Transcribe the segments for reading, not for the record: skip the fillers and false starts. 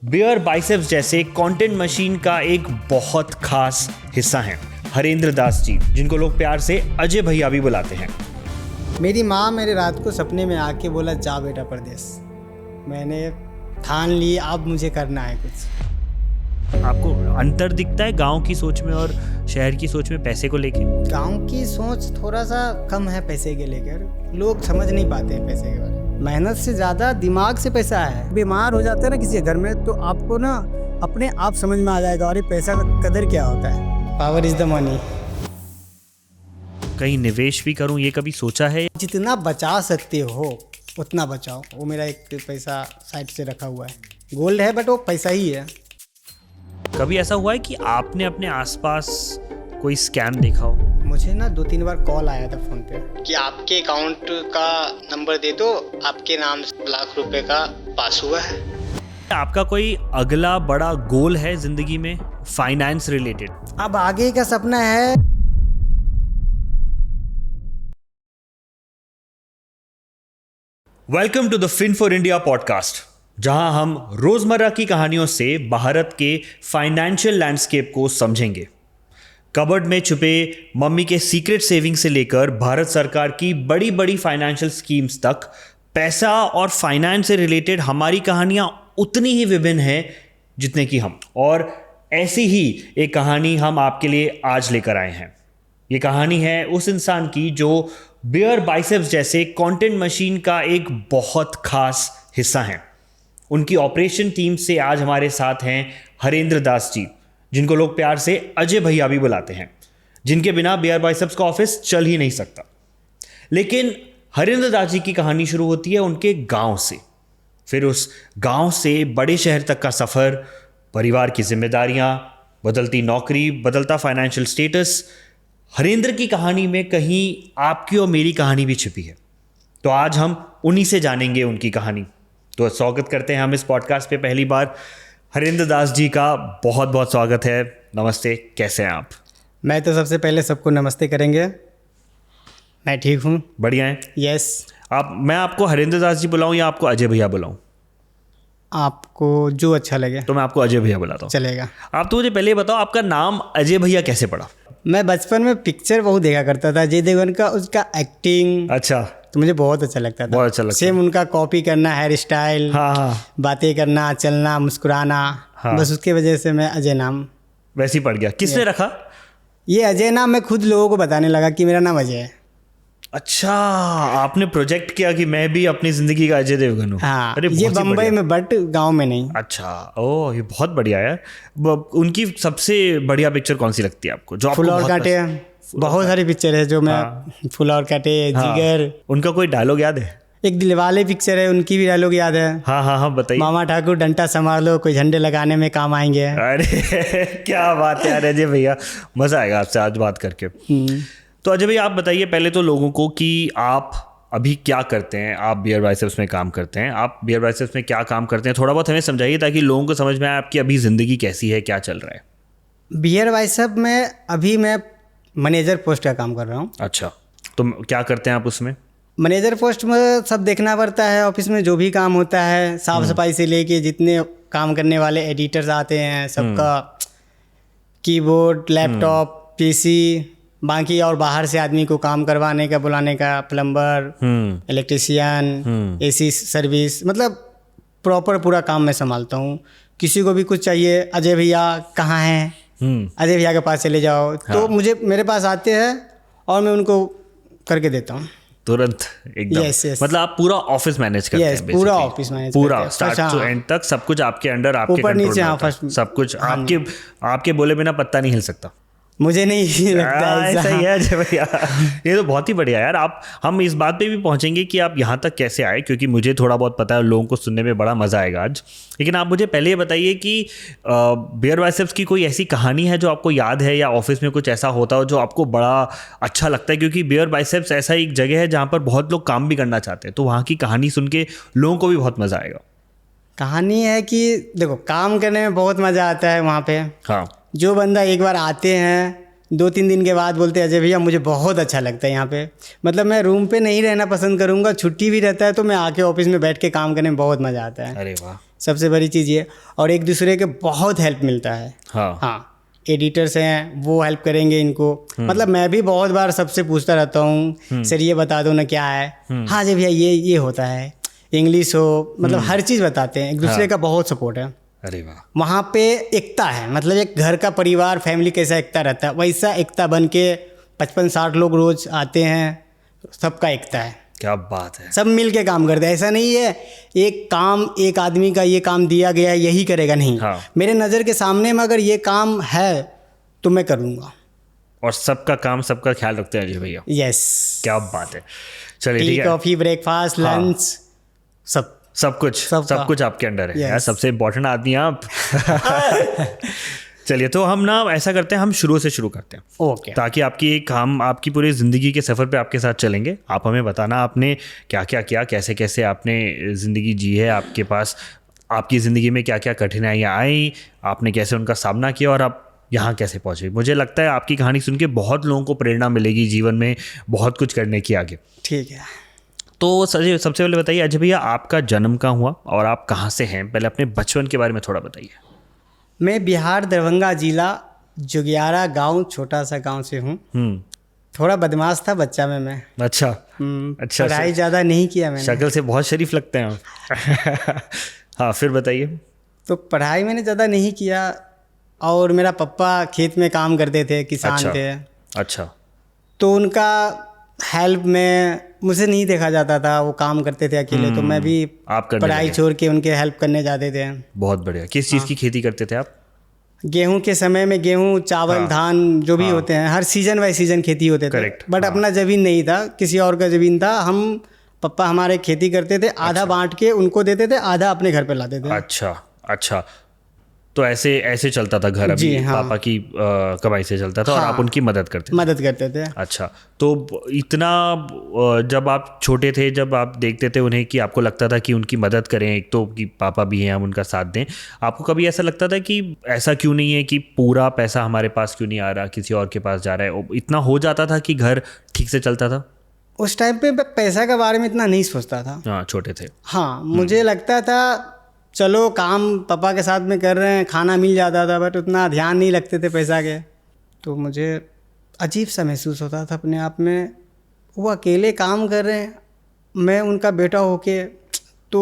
Beer biceps जैसे content machine का एक बहुत खास हिस्सा हैं हरेंद्र दास जी, जिनको लोग प्यार से अजय भैया भी बुलाते हैं। मेरी माँ मेरे रात को सपने में आके बोला जा बेटा परदेस। मैंने ठान ली अब मुझे करना है कुछ। आपको अंतर दिखता है गांव की सोच में और शहर की सोच में पैसे को लेके? गांव की सोच थोड़ा सा कम है पैसे के लेकर, लोग समझ नहीं पाते हैं पैसे के बारे में। मेहनत से ज़्यादा दिमाग से पैसा है। बीमार हो जाते हैं ना किसी घर में तो आपको ना अपने आप समझ में आ जाएगा और ये पैसा का कदर क्या होता है। Power is the money. कहीं निवेश भी करूं, ये कभी सोचा है? जितना बचा सकते हो उतना बचाओ। वो मेरा एक पैसा साइड से रखा हुआ है, गोल्ड है बट वो पैसा ही है। कभी ऐसा हुआ है कि आपने अपने आसपास कोई स्कैम देखा हो? मुझे ना 2-3 बार कॉल आया था फ़ोन पे कि आपके अकाउंट का नंबर दे दो, आपके नाम से लाख रुपए का पास हुआ है। आपका कोई अगला बड़ा गोल है जिंदगी में फाइनेंस रिलेटेड? अब आगे का सपना है welcome to the Fin for India podcast, जहां हम रोजमर्रा की कहानियों से भारत के फाइनेंशियल लैंडस्केप को समझेंगे। कबर्ड में छुपे मम्मी के सीक्रेट सेविंग से लेकर भारत सरकार की बड़ी बड़ी फाइनेंशियल स्कीम्स तक, पैसा और फाइनेंस से रिलेटेड हमारी कहानियां उतनी ही विभिन्न हैं जितने कि हम। और ऐसी ही एक कहानी हम आपके लिए आज लेकर आए हैं। ये कहानी है उस इंसान की जो बियर बाइसेप्स जैसे कंटेंट मशीन का एक बहुत खास हिस्सा हैं। उनकी ऑपरेशन टीम से आज हमारे साथ हैं हरेंद्र दास जी, जिनको लोग प्यार से अजय भैया भी बुलाते हैं, जिनके बिना बियर बाइसेप्स का ऑफिस चल ही नहीं सकता। लेकिन हरेंद्र दास जी की कहानी शुरू होती है उनके गांव से, फिर उस गांव से बड़े शहर तक का सफ़र, परिवार की जिम्मेदारियां, बदलती नौकरी, बदलता फाइनेंशियल स्टेटस। हरेंद्र की कहानी में कहीं आपकी और मेरी कहानी भी छिपी है। तो आज हम उन्हीं से जानेंगे उनकी कहानी। तो स्वागत करते हैं हम इस पॉडकास्ट पे पहली बार हरेंद्र दास जी का। बहुत बहुत स्वागत है। नमस्ते, कैसे हैं आप? मैं तो सबसे पहले सबको नमस्ते करेंगे। मैं ठीक हूँ। बढ़िया हैं? यस। मैं आपको हरेंद्र दास जी बुलाऊं या आपको अजय भैया बुलाऊं? आपको जो अच्छा लगे। तो मैं आपको अजय भैया बुलाता हूँ। चलेगा। आप तो मुझे पहले बताओ, आपका नाम अजय भैया कैसे पड़ा? मैं बचपन में पिक्चर बहुत देखा करता था अजय देवगन का, उसका एक्टिंग। अच्छा। तो मुझे बहुत अच्छा लगता था। बहुत अच्छा लगता सेम उनका कॉपी करना, हेयर स्टाइल, हाँ, बातें करना, चलना, मुस्कुराना। हाँ। बस उसके वजह से मैं अजय नाम वैसे ही पड़ गया। किसने रखा ये अजय नाम? मैं खुद लोगों को बताने लगा कि मेरा नाम अजय है। अच्छा, आपने प्रोजेक्ट किया कि मैं भी अपनी जिंदगी का अजय देवगन हूँ। हाँ, अरे ये बहुत ही बम्बई बढ़िया। में बट गांव में नहीं। अच्छा, ओह ये बहुत बढ़िया है। उनकी सबसे बढ़िया पिक्चर कौन सी लगती है आपको? जो आपको फूल और बहुत कांटे, बहुत सारी पिक्चर है जो मैं फूल और कांटे, जिगर। उनका कोई डायलॉग याद है? एक दिलवाले पिक्चर है, उनकी भी डायलॉग याद है। हाँ हाँ हाँ, बताइए। मामा ठाकुर डंडा संभाल लो, कोई झंडे लगाने में काम आएंगे। अरे क्या बात है यार अजय भैया, मजा आएगा आपसे आज बात करके। तो अजय भैया आप बताइए पहले तो लोगों को कि आप अभी क्या करते हैं। आप बियर बाइसेप्स में काम करते हैं, आप बियर बाइसेप्स में क्या काम करते हैं, थोड़ा बहुत हमें समझाइए ताकि लोगों को समझ में आए आपकी अभी ज़िंदगी कैसी है, क्या चल रहा है। बियर बाइसेप में अभी मैं मैनेजर पोस्ट का काम कर रहा हूँ। अच्छा, तो क्या करते हैं आप उसमें? मैनेजर पोस्ट में सब देखना पड़ता है, ऑफिस में जो भी काम होता है, साफ सफाई से लेके जितने काम करने वाले एडिटर्स आते हैं सबका कीबोर्ड, लैपटॉप, पीसी, बाकी और बाहर से आदमी को काम करवाने का, बुलाने का, प्लम्बर, इलेक्ट्रिशियन, एसी सर्विस, मतलब प्रॉपर पूरा काम मैं संभालता हूँ। किसी को भी कुछ चाहिए, अजय भैया कहाँ हैं, अजय भैया के पास चले जाओ। तो मेरे पास आते हैं और मैं उनको करके देता हूँ तुरंत एकदम। yes. मतलब आप पूरा ऑफिस मैनेज करते हैं? पूरा ऑफिस मैनेज, पूरा स्टार्ट टू एंड तक सब कुछ आपके अंडर, आपके ऊपर कंट्रोल नीचे। में हाँ, होता है। फर्स्ट सब कुछ आपके बोले बिना पत्ता नहीं हिल सकता। मुझे नहीं लगता ऐसा ही है अजय भैया। ये तो बहुत ही बढ़िया यार। हम इस बात पे भी पहुंचेंगे कि आप यहाँ तक कैसे आए, क्योंकि मुझे थोड़ा बहुत पता है, लोगों को सुनने में बड़ा मजा आएगा आज। लेकिन आप मुझे पहले ये बताइए कि बियर बाइसेप्स की कोई ऐसी कहानी है जो आपको याद है, या ऑफिस में कुछ ऐसा होता हो जो आपको बड़ा अच्छा लगता है? क्योंकि बियर बाइसेप्स ऐसा एक जगह है जहाँ पर बहुत लोग काम भी करना चाहते हैं, तो वहाँ की कहानी सुन के लोगों को भी बहुत मजा आएगा। कहानी है कि देखो, काम करने में बहुत मज़ा आता है वहाँ पे। हाँ। जो बंदा एक बार आते हैं 2-3 दिन के बाद बोलते हैं अजय भैया मुझे बहुत अच्छा लगता है यहाँ पे, मतलब मैं रूम पे नहीं रहना पसंद करूँगा, छुट्टी भी रहता है तो मैं आके ऑफिस में बैठ के काम करने में बहुत मज़ा आता है। अरे वाह। सबसे बड़ी चीज़ ये। और एक दूसरे के बहुत हेल्प मिलता है। हाँ एडिटर्स हैं वो हेल्प करेंगे इनको। मतलब मैं भी बहुत बार सबसे पूछता रहता हूँ, सर ये बता दो ना क्या है। हाँ जी भैया ये होता है, इंग्लिश हो, मतलब हर चीज़ बताते हैं। एक दूसरे का बहुत सपोर्ट है। अरे वाह। वहाँ पे एकता है, मतलब एक घर का परिवार फैमिली कैसा एकता रहता है वैसा एकता बन के 55-60 लोग रोज आते हैं, सबका एकता है। क्या बात है। सब मिल के काम करते हैं। ऐसा नहीं है एक काम एक आदमी का ये काम दिया गया है यही करेगा, नहीं। हाँ। मेरे नज़र के सामने में अगर ये काम है तो मैं करूँगा। और सबका काम सबका ख्याल रखते हैं अजय भैया। यस। क्या बात है। चलिए टी ठीक है। कॉफ़ी ब्रेकफास्ट लंच सब कुछ आपके अंडर है। Yes. यार सबसे इम्पोर्टेंट आदमी आप। चलिए तो हम ना ऐसा करते हैं, हम शुरू से शुरू करते हैं। ओके। ताकि आपकी पूरी ज़िंदगी के सफ़र पे आपके साथ चलेंगे। आप हमें बताना आपने क्या क्या किया, कैसे कैसे आपने ज़िंदगी जी है, आपके पास आपकी ज़िंदगी में क्या क्या कठिनाइयाँ आई, आपने कैसे उनका सामना किया और आप यहाँ कैसे पहुँचे। मुझे लगता है आपकी कहानी सुन के बहुत लोगों को प्रेरणा मिलेगी जीवन में बहुत कुछ करने की आगे। ठीक है। तो सबसे पहले बताइए अजय भैया, आपका जन्म कहाँ हुआ और आप कहाँ से हैं? पहले अपने बचपन के बारे में थोड़ा बताइए। मैं बिहार दरभंगा जिला जुगियारा गांव, छोटा सा गांव से हूँ। थोड़ा बदमाश था बच्चा में मैं। अच्छा। पढ़ाई ज़्यादा नहीं किया मैंने। शक्ल से बहुत शरीफ लगते हैं आप। हाँ फिर बताइए। तो पढ़ाई मैंने ज़्यादा नहीं किया और मेरा पापा खेत में काम करते थे, किसान थे। अच्छा। तो उनका हेल्प में मुझे नहीं देखा जाता था, वो काम करते थे अकेले, तो मैं भी पढ़ाई छोड़ के उनके हेल्प करने जाते थे। बहुत बढ़िया। किस चीज़ की खेती करते थे आप? गेहूं के समय में गेहूं, चावल, धान जो भी होते हैं, हर सीजन वाइज सीजन खेती होते थे। बट अपना ज़मीन नहीं था, किसी और का ज़मीन था। हम पापा हमारे खेती करते थे, आधा बांट के उनको देते थे, आधा अपने घर पे लाते थे। अच्छा। तो ऐसे चलता था घर अभी। हाँ। पापा की कमाई से चलता था। हाँ। और आप उनकी मदद करते थे। अच्छा। तो इतना जब आप छोटे थे, जब आप देखते थे उन्हें कि आपको लगता था कि उनकी मदद करें, एक तो कि पापा भी हैं हम उनका साथ दें, आपको कभी ऐसा लगता था कि ऐसा क्यों नहीं है कि पूरा पैसा हमारे पास क्यों नहीं आ रहा, किसी और के पास जा रहा है? इतना हो जाता था कि घर ठीक से चलता था? उस टाइम पे पैसा के बारे में इतना नहीं सोचता था। हाँ, छोटे थे। हाँ, मुझे लगता था चलो काम पापा के साथ में कर रहे हैं, खाना मिल जाता था, बट उतना ध्यान नहीं लगते थे पैसा के। तो मुझे अजीब सा महसूस होता था अपने आप में। वो अकेले काम कर रहे हैं, मैं उनका बेटा होके, तो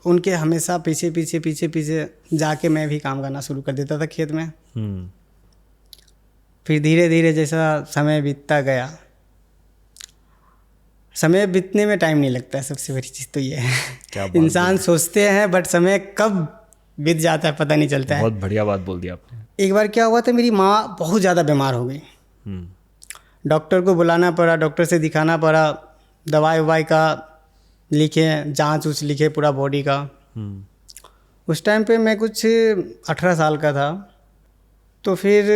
उनके हमेशा पीछे जाके मैं भी काम करना शुरू कर देता था खेत में। फिर धीरे धीरे जैसा समय बीतता गया, समय बीतने में टाइम नहीं लगता है, सबसे बड़ी चीज़ तो ये है। इंसान सोचते हैं बट समय कब बीत जाता है पता नहीं चलता है। बहुत बढ़िया बात बोल दी आपने। एक बार क्या हुआ था, मेरी माँ बहुत ज़्यादा बीमार हो गई। डॉक्टर को बुलाना पड़ा, डॉक्टर से दिखाना पड़ा, दवाई का लिखे, जांच लिखे पूरा बॉडी का। उस टाइम पे मैं कुछ 18 साल का था। तो फिर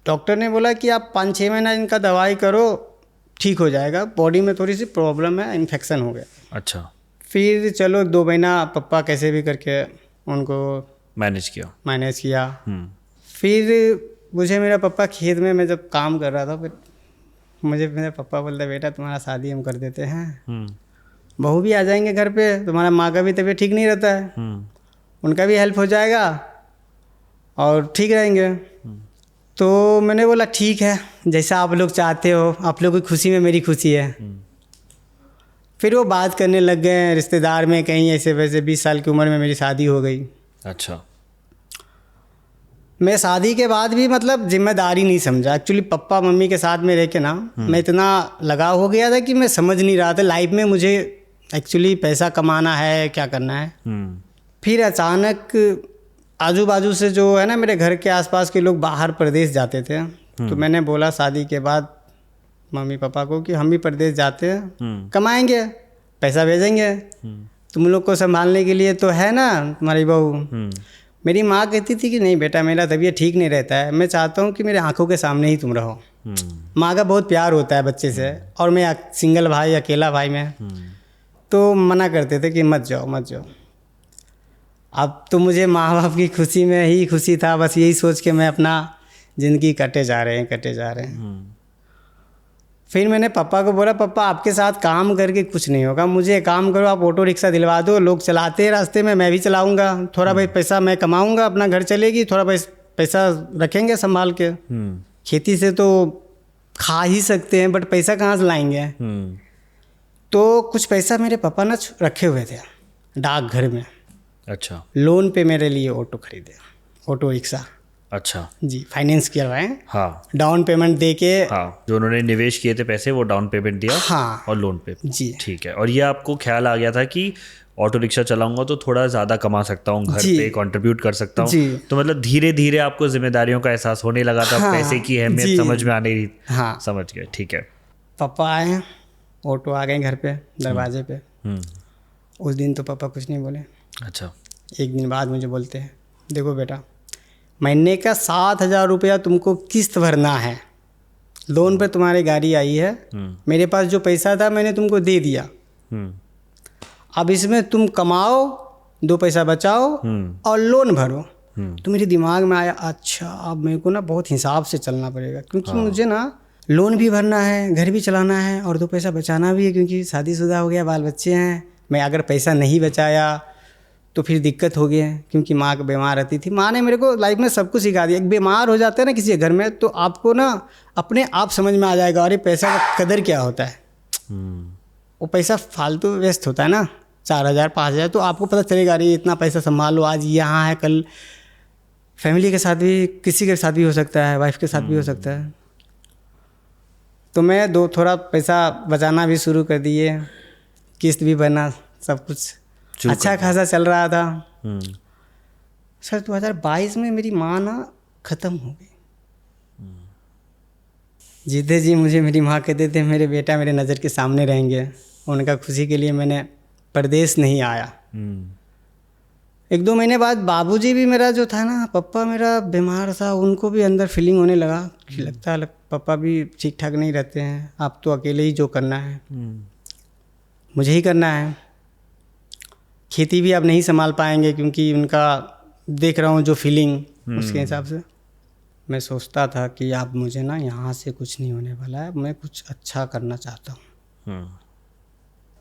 डॉक्टर ने बोला कि आप 5-6 महीना इनका दवाई करो, ठीक हो जाएगा, बॉडी में थोड़ी सी प्रॉब्लम है, इन्फेक्शन हो गया। अच्छा। फिर चलो 2 महीना पापा कैसे भी करके उनको मैनेज किया। फिर मुझे मेरा पापा खेत में मैं जब काम कर रहा था, फिर मुझे मेरा पापा बोलता, बेटा तुम्हारा शादी हम कर देते हैं, बहू भी आ जाएंगे घर पे, तुम्हारा माँ का भी तबीयत ठीक नहीं रहता है, उनका भी हेल्प हो जाएगा और ठीक रहेंगे। तो मैंने बोला ठीक है, जैसा आप लोग चाहते हो, आप लोगों की खुशी में मेरी खुशी है। फिर वो बात करने लग गए रिश्तेदार में, कहीं ऐसे वैसे। 20 साल की उम्र में मेरी शादी हो गई। अच्छा। मैं शादी के बाद भी मतलब जिम्मेदारी नहीं समझा। एक्चुअली पापा मम्मी के साथ में रह के ना मैं इतना लगाव हो गया था कि मैं समझ नहीं रहा था लाइफ में मुझे एक्चुअली पैसा कमाना है, क्या करना है। फिर अचानक आजू बाजू से जो है ना, मेरे घर के आसपास के लोग बाहर प्रदेश जाते थे। तो मैंने बोला शादी के बाद मम्मी पापा को कि हम भी प्रदेश जाते हैं, कमाएंगे, पैसा भेजेंगे, तुम लोग को संभालने के लिए तो है ना तुम्हारी बहू। मेरी माँ कहती थी कि नहीं बेटा, मेरा तबीयत ठीक नहीं रहता है, मैं चाहता हूँ कि मेरे आंखों के सामने ही तुम रहो। माँ का बहुत प्यार होता है बच्चे से, और मैं सिंगल भाई, अकेला भाई मैं, तो मना करते थे कि मत जाओ। अब तो मुझे माँ बाप की खुशी में ही खुशी था, बस यही सोच के मैं अपना ज़िंदगी कटे जा रहे हैं। फिर मैंने पापा को बोला, पापा आपके साथ काम करके कुछ नहीं होगा, मुझे एक काम करो, आप ऑटो रिक्शा दिलवा दो, लोग चलाते हैं रास्ते में, मैं भी चलाऊंगा, थोड़ा भाई पैसा मैं कमाऊंगा, अपना घर चलेगी, थोड़ा पैसा रखेंगे संभाल के। खेती से तो खा ही सकते हैं, बट पैसा कहाँ से लाएंगे। तो कुछ पैसा मेरे पापा ने रखे हुए थे डाकघर में। अच्छा। लोन पे मेरे लिए ऑटो खरीदे, ऑटो रिक्शा। अच्छा जी, फाइनेंस करवाए। हाँ। डाउन पेमेंट दे के। हाँ, जो उन्होंने निवेश किए थे पैसे वो डाउन पेमेंट दिया। हाँ। और लोन पे। जी। ठीक है। और ये आपको ख्याल आ गया था कि ऑटो रिक्शा चलाऊंगा तो थोड़ा ज़्यादा कमा सकता हूँ, घर पे कंट्रीब्यूट कर सकता हूँ। तो मतलब धीरे धीरे आपको जिम्मेदारियों का एहसास होने लगा था। हाँ, पैसे की अहमियत समझ में आने रही। हाँ, समझ गए। ठीक है। पापा आए, ऑटो आ गए घर पे दरवाजे पे। उस दिन तो पापा कुछ नहीं बोले। अच्छा। एक दिन बाद मुझे बोलते हैं, देखो बेटा, महीने का 7,000 रुपया तुमको किस्त भरना है, लोन पे तुम्हारी गाड़ी आई है, मेरे पास जो पैसा था मैंने तुमको दे दिया, अब इसमें तुम कमाओ, 2 पैसा बचाओ और लोन भरो। तो मेरे दिमाग में आया, अच्छा अब मेरे को ना बहुत हिसाब से चलना पड़ेगा, क्योंकि मुझे ना लोन भी भरना है, घर भी चलाना है और 2 पैसा बचाना भी है, क्योंकि शादीशुदा हो गया, बाल बच्चे हैं। मैं अगर पैसा नहीं बचाया तो फिर दिक्कत हो गई, क्योंकि माँ को बीमार रहती थी। माँ ने मेरे को लाइफ में सब कुछ सिखा दिया। एक बीमार हो जाता है ना किसी घर में, तो आपको ना अपने आप समझ में आ जाएगा, अरे पैसा का कदर क्या होता है। वो पैसा फालतू वेस्ट होता है ना, 4,000 5,000, तो आपको पता चलेगा, अरे इतना पैसा संभालो, आज यहाँ है, कल फैमिली के साथ भी, किसी के साथ भी हो सकता है, वाइफ के साथ भी हो सकता है। तो मैं थोड़ा पैसा बचाना भी शुरू कर दिए, किस्त भी भरना, सब कुछ अच्छा खासा चल रहा था। सर 2022 में मेरी माँ ना ख़त्म हो गई। जीते जी मुझे मेरी माँ कहते थे, मेरे बेटा मेरे नज़र के सामने रहेंगे। उनका खुशी के लिए मैंने परदेश नहीं आया। 1-2 महीने बाद बाबूजी भी मेरा जो था ना, पापा मेरा बीमार था, उनको भी अंदर फीलिंग होने लगा कि लगता है पापा भी ठीक ठाक नहीं रहते हैं, आप तो अकेले ही जो करना है मुझे ही करना है। खेती भी आप नहीं संभाल पाएंगे, क्योंकि उनका देख रहा हूँ जो फीलिंग, उसके हिसाब से मैं सोचता था कि आप मुझे ना यहाँ से कुछ नहीं होने वाला है, मैं कुछ अच्छा करना चाहता हूँ।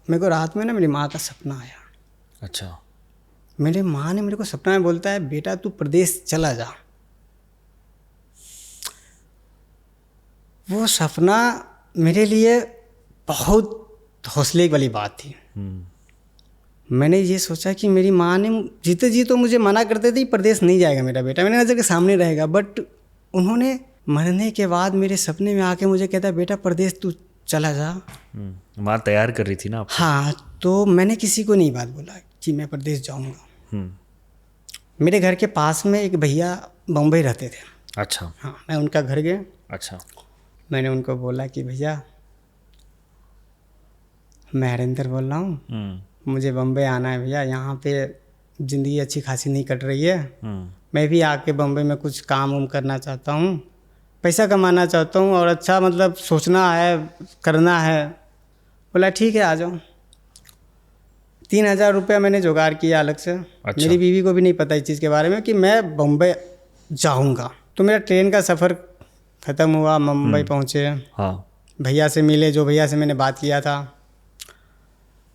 मेरे को रात में ना मेरी माँ का सपना आया। अच्छा। मेरी माँ ने मेरे को सपना में बोलता है, बेटा तू प्रदेश चला जा। वो सपना मेरे लिए बहुत हौसले वाली बात थी। मैंने ये सोचा कि मेरी माँ ने जीते जी तो मुझे मना करते थे, प्रदेश नहीं जाएगा मेरा बेटा, मेरे नज़र के सामने रहेगा, बट उन्होंने मरने के बाद मेरे सपने में आके मुझे कहता, बेटा प्रदेश तू चला जा। माँ तैयार कर रही थी ना आपको? हाँ, तो मैंने किसी को नहीं बात बोला कि मैं प्रदेश जाऊँगा। मेरे घर के पास में एक भैया बम्बई रहते थे। अच्छा। हाँ, मैं उनका घर गया। अच्छा। मैंने उनको बोला कि भैया मैं हरिंदर बोल रहा हूँ, मुझे बम्बई आना है भैया, यहाँ पे ज़िंदगी अच्छी खासी नहीं कट रही है, मैं भी आके बम्बई में कुछ काम उम करना चाहता हूँ, पैसा कमाना चाहता हूँ और अच्छा मतलब सोचना है, करना है। बोला ठीक है आ जाओ। 3,000 रुपया मैंने जुगाड़ किया अलग से। अच्छा। मेरी बीवी को भी नहीं पता इस चीज़ के बारे में कि मैं बम्बई जाऊँगा। तो मेरा ट्रेन का सफ़र ख़त्म हुआ, मुंबई पहुँचे। हाँ। भैया से मिले, जो भैया से मैंने बात किया था,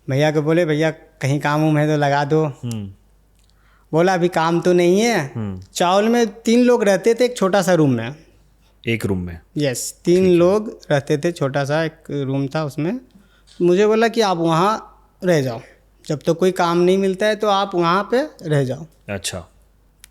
भैया को बोले भैया कहीं काम उम है तो लगा दो। बोला अभी काम तो नहीं है। चावल में 3 लोग रहते थे एक छोटा सा रूम में। एक रूम में? यस, 3 लोग रहते थे, छोटा सा एक रूम था उसमें। मुझे बोला कि आप वहाँ रह जाओ, जब तक तो कोई काम नहीं मिलता है तो आप वहाँ पे रह जाओ। अच्छा।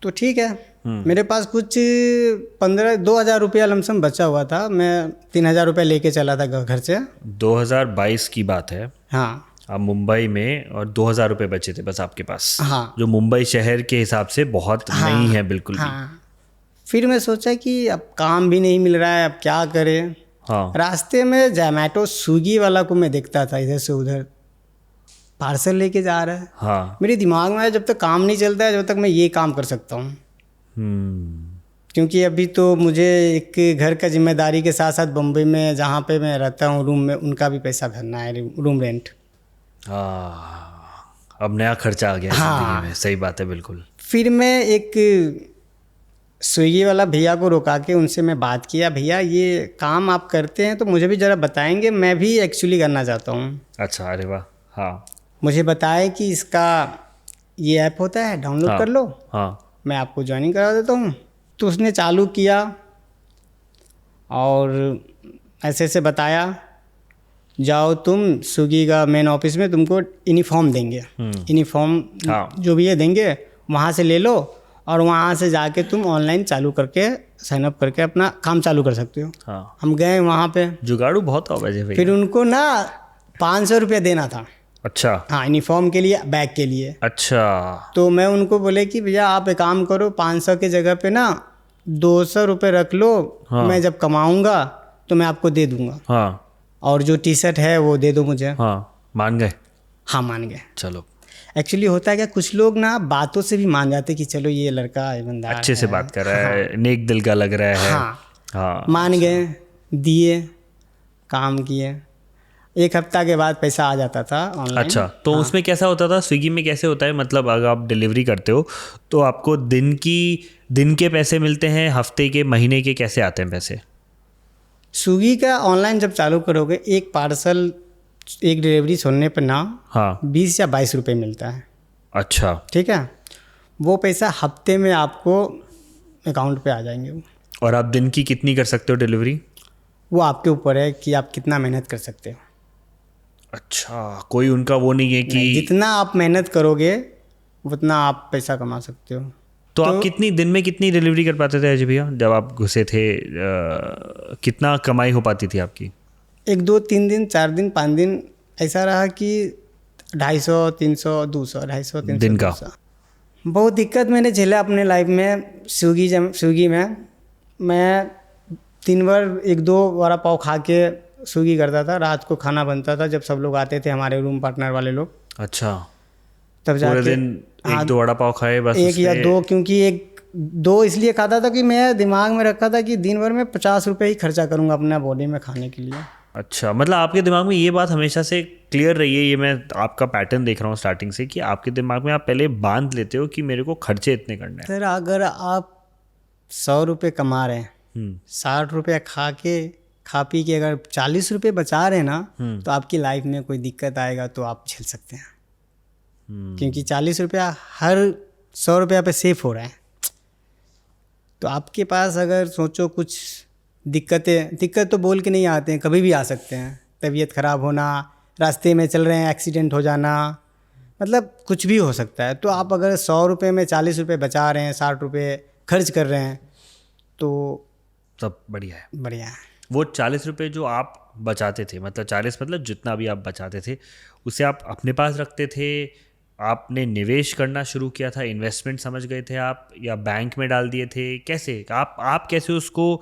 तो ठीक है। मेरे पास कुछ 2,000 रुपया लमसम बचा हुआ था। मैं 3,000 रुपया लेके चला था घर से। 2022 की बात है। हाँ। आप मुंबई में और 2,000 रुपये बचे थे बस आपके पास। हाँ। जो मुंबई शहर के हिसाब से बहुत नहीं है बिल्कुल भी। फिर मैं सोचा कि अब काम भी नहीं मिल रहा है, अब क्या करें। हाँ। रास्ते में जोमैटो स्विगी वाला को मैं देखता था, इधर से उधर पार्सल लेके जा रहा है। हाँ। मेरे दिमाग में आया जब तक काम नहीं चलता है, जब तक मैं ये काम कर सकता हूँ। क्योंकि अभी तो मुझे एक घर का जिम्मेदारी के साथ साथ बम्बई में जहाँ पे मैं रहता हूँ रूम में, उनका भी पैसा भरना है, रूम रेंट। अब नया खर्चा आ गया जिंदगी में। सही बात है बिल्कुल। फिर मैं एक स्विगी वाला भैया को रुका के उनसे मैं बात किया, भैया ये काम आप करते हैं तो मुझे भी ज़रा बताएंगे, मैं भी एक्चुअली करना चाहता हूँ। अच्छा, अरे वाह। हाँ मुझे बताए कि इसका ये ऐप होता है, डाउनलोड हाँ कर लो, हाँ मैं आपको ज्वाइनिंग करा देता हूँ। तो उसने चालू किया और ऐसे ऐसे बताया, जाओ तुम स्विगी का मेन ऑफिस में तुमको यूनिफॉर्म देंगे, यूनिफॉर्म हाँ। जो भी है देंगे, वहाँ से ले लो और वहाँ से जाके तुम ऑनलाइन चालू करके साइन अप करके अपना काम चालू कर सकते हो। हाँ, हम गए वहाँ पे, जुगाड़ू बहुत हो वैसे फिर भैया। उनको ना 500 रुपये देना था। अच्छा हाँ, यूनिफॉर्म के लिए, बैग के लिए। अच्छा। तो मैं उनको बोले कि भैया आप एक काम करो, 500 के जगह पे ना 200 रुपये रख लो, हाँ। मैं जब कमाऊँगा तो मैं आपको दे दूँगा, हाँ और जो टी शर्ट है वो दे दो मुझे। हाँ, मान गए। हाँ मान गए। चलो, एक्चुअली होता है क्या, कुछ लोग ना बातों से भी मान जाते कि चलो ये लड़का ईमानदार अच्छे से है। बात कर रहा है, नेक दिल का लग रहा है। हाँ, हाँ मान गए, दिए, काम किए। एक हफ्ता के बाद पैसा आ जाता था ऑनलाइन। अच्छा, तो उसमें कैसा होता था, स्विगी में कैसे होता है, मतलब अगर आप डिलीवरी करते हो तो आपको दिन के पैसे मिलते हैं, हफ्ते के, महीने के, कैसे आते हैं पैसे? स्विगी का ऑनलाइन जब चालू करोगे, एक पार्सल, एक डिलीवरी छोड़ने पर ना हाँ 20 या 22 रुपये मिलता है। अच्छा। ठीक है, वो पैसा हफ्ते में आपको अकाउंट पे आ जाएंगे। और आप दिन की कितनी कर सकते हो डिलीवरी? वो आपके ऊपर है कि आप कितना मेहनत कर सकते हो। अच्छा, कोई उनका वो नहीं है कि जितना आप मेहनत करोगे उतना आप पैसा कमा सकते हो। तो आप कितनी दिन में कितनी डिलीवरी कर पाते थे अजय भैया जब आप घुसे थे? कितना कमाई हो पाती थी आपकी? 1 2 3 दिन, 4 दिन, 5 दिन ऐसा रहा कि 250, 300, 200, 250, 300 दिन का? 200। बहुत दिक्कत मैंने झेला अपने लाइफ में। स्विगी में मैं 3 बार 1-2 वड़ा पाव खा के स्विगी करता था। रात को खाना बनता था जब सब लोग आते थे, हमारे रूम पार्टनर वाले लोग, अच्छा, तब पूरे जाके दिन हाँ, 1-2 वड़ा पाव खाए बस? 1 या 2, क्योंकि 1-2 इसलिए खाता था कि मैं दिमाग में रखा था कि दिन भर में 50 रुपये ही खर्चा करूँगा अपना बॉडी में खाने के लिए। अच्छा, मतलब आपके दिमाग में ये बात हमेशा से क्लियर रही है, ये मैं आपका पैटर्न देख रहा हूँ स्टार्टिंग से, कि आपके दिमाग में आप पहले बांध लेते हो कि मेरे को खर्चे इतने करने हैं। सर अगर आप 100 रुपये कमा रहे हैं, 60 रुपये खा पी के अगर 40 रुपये बचा रहे हैं ना, तो आपकी लाइफ में कोई दिक्कत आएगा तो आप झेल सकते हैं। क्योंकि 40 रुपया हर 100 रुपया पे सेफ हो रहा है। तो आपके पास अगर सोचो कुछ दिक्कत तो बोल के नहीं आते हैं, कभी भी आ सकते हैं। तबीयत ख़राब होना, रास्ते में चल रहे हैं एक्सीडेंट हो जाना, मतलब कुछ भी हो सकता है। तो आप अगर 100 रुपये में 40 रुपये बचा रहे हैं, 60 रुपये खर्च कर रहे हैं, तो सब बढ़िया है। बढ़िया है। वो 40 रुपये जो आप बचाते थे, मतलब 40 मतलब जितना भी आप बचाते थे, उसे आप अपने पास रखते थे, आपने निवेश करना शुरू किया था, इन्वेस्टमेंट समझ गए थे आप, या बैंक में डाल दिए थे, कैसे आप कैसे उसको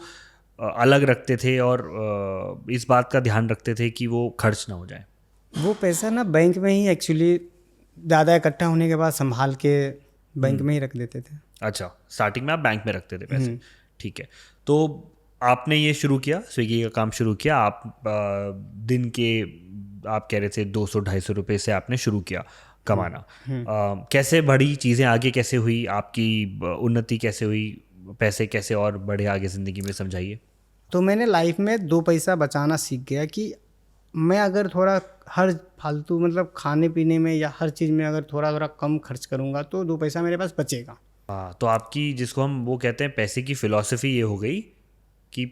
अलग रखते थे और इस बात का ध्यान रखते थे कि वो खर्च ना हो जाए? वो पैसा ना बैंक में ही एक्चुअली ज़्यादा इकट्ठा होने के बाद संभाल के बैंक में ही रख देते थे। अच्छा, स्टार्टिंग में आप बैंक में रखते थे पैसे, ठीक है। तो आपने ये शुरू किया, स्विगी का काम शुरू किया, आप दिन के, आप कह रहे थे 200-250 रुपये से आपने शुरू किया कमाना। कैसे बढ़ी चीज़ें आगे, कैसे हुई आपकी उन्नति, कैसे हुई, पैसे कैसे और बढ़े आगे ज़िंदगी में, समझाइए। तो मैंने लाइफ में 2 पैसा बचाना सीख गया कि मैं अगर थोड़ा हर फालतू मतलब खाने पीने में या हर चीज़ में अगर थोड़ा थोड़ा कम खर्च करूँगा तो 2 पैसा मेरे पास बचेगा। हाँ, तो आपकी, जिसको हम वो कहते हैं पैसे की फ़िलॉसफी, ये हो गई कि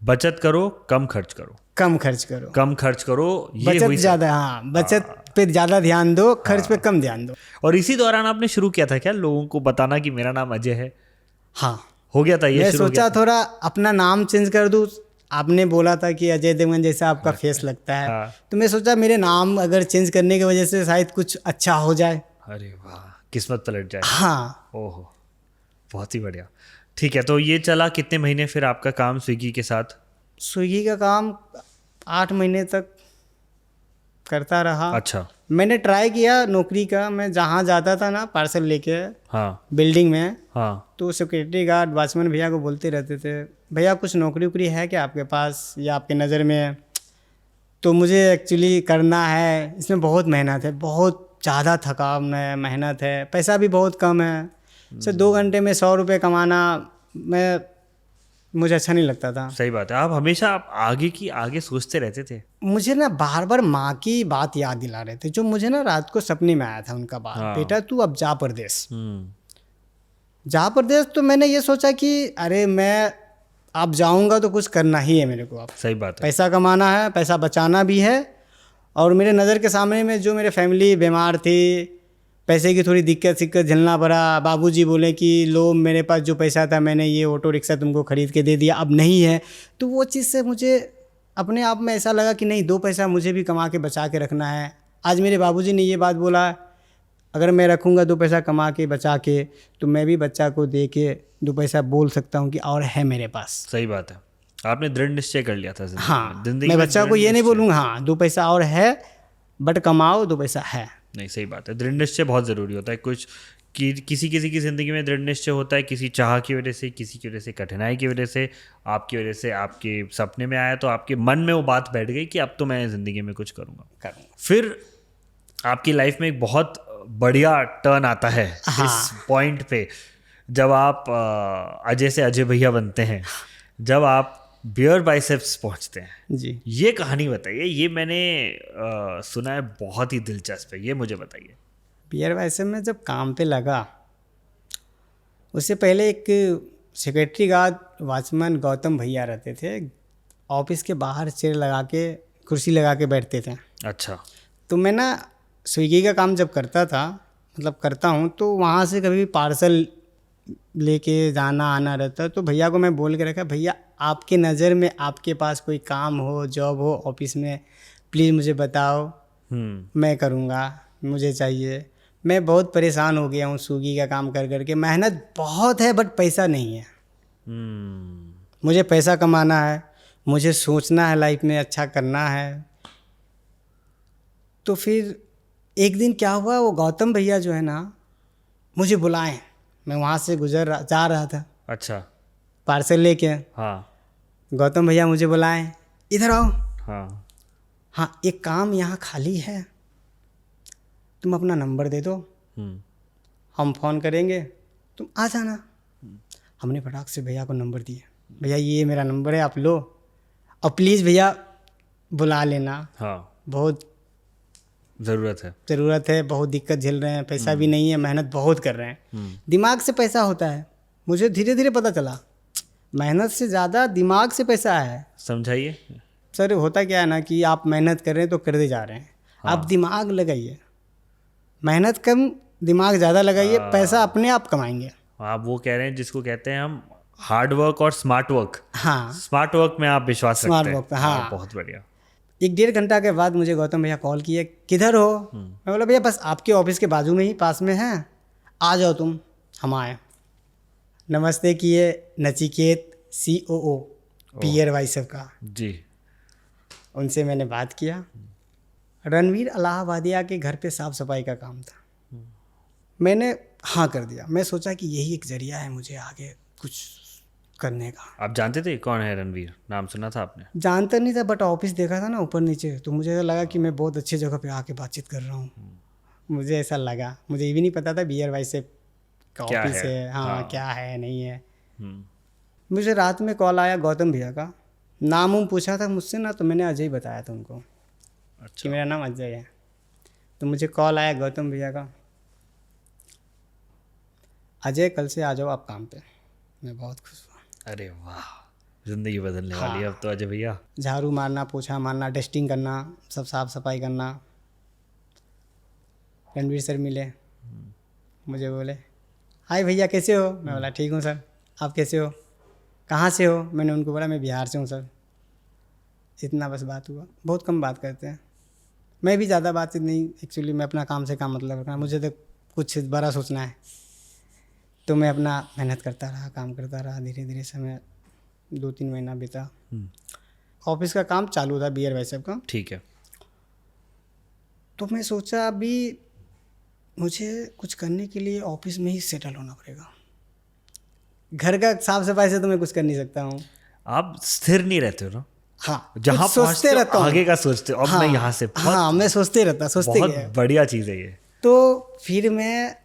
बचत करो, कम खर्च करो। कम खर्च करो, कम खर्च करो, ये बचत हुई ज़्यादा। हाँ, बचत पे ज़्यादा ध्यान दो, खर्च पे कम ध्यान दो। और इसी दौरान आपने शुरू किया था क्या लोगों को बताना कि मेरा नाम अजय है? हाँ, हो गया था ये? मैं शुरू हो गया सोचा थोड़ा अपना नाम चेंज कर दूँ। आपने बोला था कि अजय देवगन जैसा आपका फेस लगता है, हाँ। तो मैं सोचा मेरे नाम अगर चेंज करने की वजह से शायद कुछ अच्छा हो जाए। अरे वाह, किस्मत पलट जाए। हाँ, ओहो, बहुत ही बढ़िया। ठीक है, तो ये चला कितने महीने फिर आपका काम स्विगी के साथ? स्विगी का काम 8 महीने तक करता रहा। अच्छा। मैंने ट्राई किया नौकरी का, मैं जहाँ जाता था ना पार्सल लेके हाँ बिल्डिंग में, हाँ तो सिक्योरिटी गार्ड, वॉचमैन भैया को बोलते रहते थे, भैया कुछ नौकरी वोकरी है क्या आपके पास या आपके नज़र में? तो मुझे एक्चुअली करना है, इसमें बहुत मेहनत है, बहुत ज़्यादा थकान है, मेहनत है, पैसा भी बहुत कम है। सर 2 घंटे में 100 रुपये कमाना मुझे अच्छा नहीं लगता था। सही बात है, आप हमेशा आप आगे सोचते रहते थे। मुझे ना बार बार माँ की बात याद दिला रहे थे, जो मुझे ना रात को सपने में आया था उनका बात। हाँ। बेटा तू अब जा परदेश, जा परदेश। तो मैंने ये सोचा कि अरे मैं अब जाऊंगा तो कुछ करना ही है मेरे को। अब सही बात है। पैसा कमाना है, पैसा बचाना भी है। और मेरे नज़र के सामने में जो मेरे फैमिली बीमार थी, पैसे की थोड़ी दिक्कत झेलना पड़ा। बाबूजी बोले कि लो मेरे पास जो पैसा था मैंने ये ऑटो रिक्शा तुमको ख़रीद के दे दिया, अब नहीं है। तो वो चीज़ से मुझे अपने आप में ऐसा लगा कि नहीं, 2 पैसा मुझे भी कमा के बचा के रखना है। आज मेरे बाबूजी ने ये बात बोला, अगर मैं रखूँगा 2 पैसा कमा के बचा के, तो मैं भी बच्चा को दे के 2 पैसा बोल सकता हूँ कि और है मेरे पास। सही बात है, आपने दृढ़ निश्चय कर लिया था जिंदगी हाँ, में। मैं बच्चा को ये नहीं बोलूँगा हाँ 2 पैसा और है, बट कमाओ 2 पैसा है। नहीं, सही बात है, दृढ़ निश्चय बहुत ज़रूरी होता है। कुछ किसी की ज़िंदगी में दृढ़ निश्चय होता है, किसी चाह की वजह से, किसी की वजह से, कठिनाई की वजह से, आपकी वजह से आपके सपने में आया तो आपके मन में वो बात बैठ गई कि अब तो मैं ज़िंदगी में कुछ करूँगा। फिर आपकी लाइफ में एक बहुत बढ़िया टर्न आता है इस पॉइंट पे, जब आप अजय से अजय भैया बनते हैं, जब आप बियर बाइसेप्स पहुंचते हैं जी। ये कहानी बताइए, ये मैंने सुना है, बहुत ही दिलचस्प है, ये मुझे बताइए। बियर बाइसेप में जब काम पे लगा, उससे पहले एक सेक्रेटरी गार्ड वॉचमैन गौतम भैया रहते थे, ऑफिस के बाहर चेयर लगा के कुर्सी लगा के बैठते थे। अच्छा। तो मैं ना स्विगी का काम जब करता था, मतलब करता हूँ, तो वहाँ से कभी पार्सल लेके जाना आना रहता। तो भैया को मैं बोल के रखा, भैया आपके नज़र में आपके पास कोई काम हो, जॉब हो ऑफिस में, प्लीज़ मुझे बताओ, मैं करूँगा, मुझे चाहिए। मैं बहुत परेशान हो गया हूँ स्विगी का काम कर करके, मेहनत बहुत है बट पैसा नहीं है। मुझे पैसा कमाना है, मुझे सोचना है लाइफ में, अच्छा करना है। तो फिर एक दिन क्या हुआ, वो गौतम भैया जो है ना मुझे बुलाएं, मैं वहाँ से जा रहा था। अच्छा। पार्सल लेके। हाँ। गौतम भैया मुझे बुलाएं, इधर आओ। हाँ। हाँ, एक काम यहाँ खाली है, तुम अपना नंबर दे दो, हम फ़ोन करेंगे, तुम आ जाना। हमने फटाक से भैया को नंबर दिया, भैया ये मेरा नंबर है, आप लो, और प्लीज़ भैया बुला लेना। हाँ, बहुत ज़रूरत है, बहुत दिक्कत झेल रहे हैं, पैसा भी नहीं है, मेहनत बहुत कर रहे हैं। दिमाग से पैसा होता है, मुझे धीरे धीरे पता चला, मेहनत से ज़्यादा दिमाग से पैसा है। समझाइए सर। होता क्या है ना कि आप मेहनत कर रहे हैं तो करते जा रहे हैं। हाँ। आप दिमाग लगाइए, मेहनत कम दिमाग ज़्यादा लगाइए, पैसा अपने आप कमाएंगे। आप वो कह रहे हैं जिसको कहते हैं हम हार्ड वर्क और स्मार्ट वर्क। हाँ, स्मार्ट वर्क में आप विश्वास रखते हैं। स्मार्ट वर्क, हाँ। बहुत बढ़िया। 1-1.5 घंटा के बाद मुझे गौतम भैया कॉल किए, किधर हो? मैं बोला भैया बस आपके ऑफिस के बाजू में ही पास में है, आ जाओ तुम। हम आए, नमस्ते किए, नचिकेत COO बियर बाइसेप का जी, उनसे मैंने बात किया। रणवीर इलाहाबादिया के घर पे साफ़ सफाई का काम था, मैंने हाँ कर दिया। मैं सोचा कि यही एक ज़रिया है मुझे आगे कुछ करने का। आप जानते थे कौन है रणवीर? नाम सुना था आपने? जानता नहीं था, बट ऑफिस देखा था ना ऊपर नीचे, तो मुझे ऐसा लगा कि मैं बहुत अच्छी जगह पे आके बातचीत कर रहा हूँ। मुझे ऐसा लगा, मुझे ये भी नहीं पता था बियर बाइसेप का ऑफिस है। हाँ, क्या है नहीं है। मुझे रात में कॉल आया गौतम भैया का, नाम पूछा था मुझसे ना, तो मैंने अजय बताया था उनको। अच्छा। कि मेरा नाम अजय है। तो मुझे कॉल आया गौतम भैया का, अजय कल से आ जाओ आप काम पे। मैं बहुत खुश हुआ। अरे वाह, ज़िंदगी बदलने वाली है अब तो अजय भैया। झाड़ू मारना, पोछा मारना, डस्टिंग करना, सब साफ सफाई करना। रणवीर सर मिले, मुझे बोले हाय भैया कैसे हो? मैं बोला ठीक हूँ सर, आप कैसे हो, कहाँ से हो? मैंने उनको बोला मैं बिहार से हूँ सर। इतना बस बात हुआ, बहुत कम बात करते हैं। मैं भी ज़्यादा बातचीत नहीं, एक्चुअली मैं अपना काम से काम मतलब रखना, मुझे तो कुछ बड़ा सोचना है। तो मैं अपना मेहनत करता रहा, काम करता रहा। धीरे धीरे समय 2-3 महीना बीता। ऑफिस का काम चालू था बियर बाइसेप का। ठीक है। तो मैं सोचा अभी मुझे कुछ करने के लिए ऑफिस में ही सेटल होना पड़ेगा। घर का साफ सफाई से तो मैं कुछ कर नहीं सकता हूँ। आप स्थिर नहीं रहते हो ना? हाँ, जहाँ सोचते रहता हूँ, आगे का सोचते हो। अब मैं यहाँ से हाँ, मैं सोचते रहता, सोचते बहुत बढ़िया चीज़ है ये। तो फिर मैं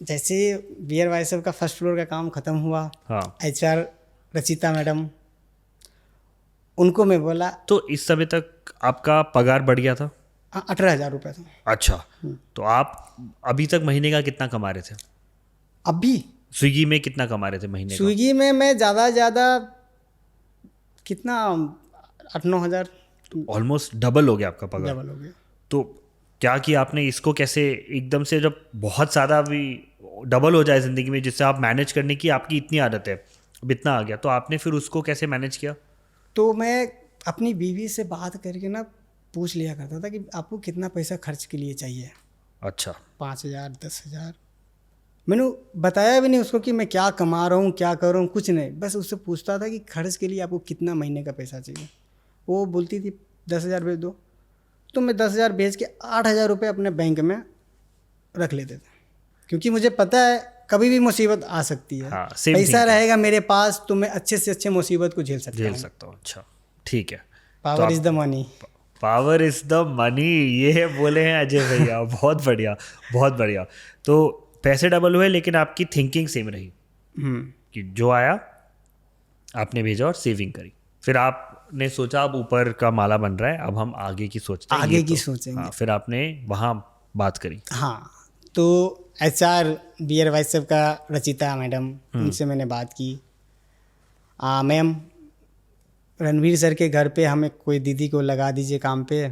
जैसे बियर वाइसअप का फर्स्ट फ्लोर का काम ख़त्म हुआ, हाँ, HR रचिता मैडम, उनको मैं बोला तो इस समय तक आपका पगार बढ़ गया था? 18,000 रुपये था। अच्छा, तो आप अभी तक महीने का कितना कमा रहे थे? अभी स्विगी में कितना कमा रहे थे महीने का? स्विगी में मैं ज़्यादा ज़्यादा कितना 8-9 हज़ार ऑलमोस्ट डबल हो गया आपका पगार। डबल हो गया। तो क्या किया आपने इसको, कैसे एकदम से जब बहुत ज़्यादा भी डबल हो जाए ज़िंदगी में, जिससे आप मैनेज करने की आपकी इतनी आदत है, अब इतना आ गया, तो आपने फिर उसको कैसे मैनेज किया? तो मैं अपनी बीवी से बात करके ना पूछ लिया करता था कि आपको कितना पैसा खर्च के लिए चाहिए। अच्छा, 5,000 10,000 मैंने बताया भी नहीं उसको कि मैं क्या कमा रहा हूँ, क्या कर रहा हूँ, कुछ नहीं, बस उससे पूछता था कि खर्च के लिए आपको कितना महीने का पैसा चाहिए। वो बोलती थी 10,000 भेज दो, तो मैं 10,000 भेज के 8,000 रुपये अपने बैंक में रख लेते थे, क्योंकि मुझे पता है कभी भी मुसीबत आ सकती है। हाँ, same पैसा thing। रहेगा मेरे पास तो मैं अच्छे से अच्छे मुसीबत को झेल सकता झेल हूँ। सकता हूँ। अच्छा, ठीक है। Power is the money. Power is the money, ये बोले हैं अजय भैया। बहुत बढ़िया, बहुत बढ़िया। तो पैसे डबल हुए लेकिन आपकी थिंकिंग सेम रही कि जो आया आपने भेजा और सेविंग करी। फिर आपने सोचा अब ऊपर का माला बन रहा है, अब हम आगे की सोचते हैं। आगे ये की तो, सोचेंगे। हाँ, फिर आपने वहाँ बात करी। हाँ, तो HR बियर वाइसअप का रचिता मैडम, उनसे मैंने बात की, मैम रणवीर सर के घर पे हमें कोई दीदी को लगा दीजिए काम पे,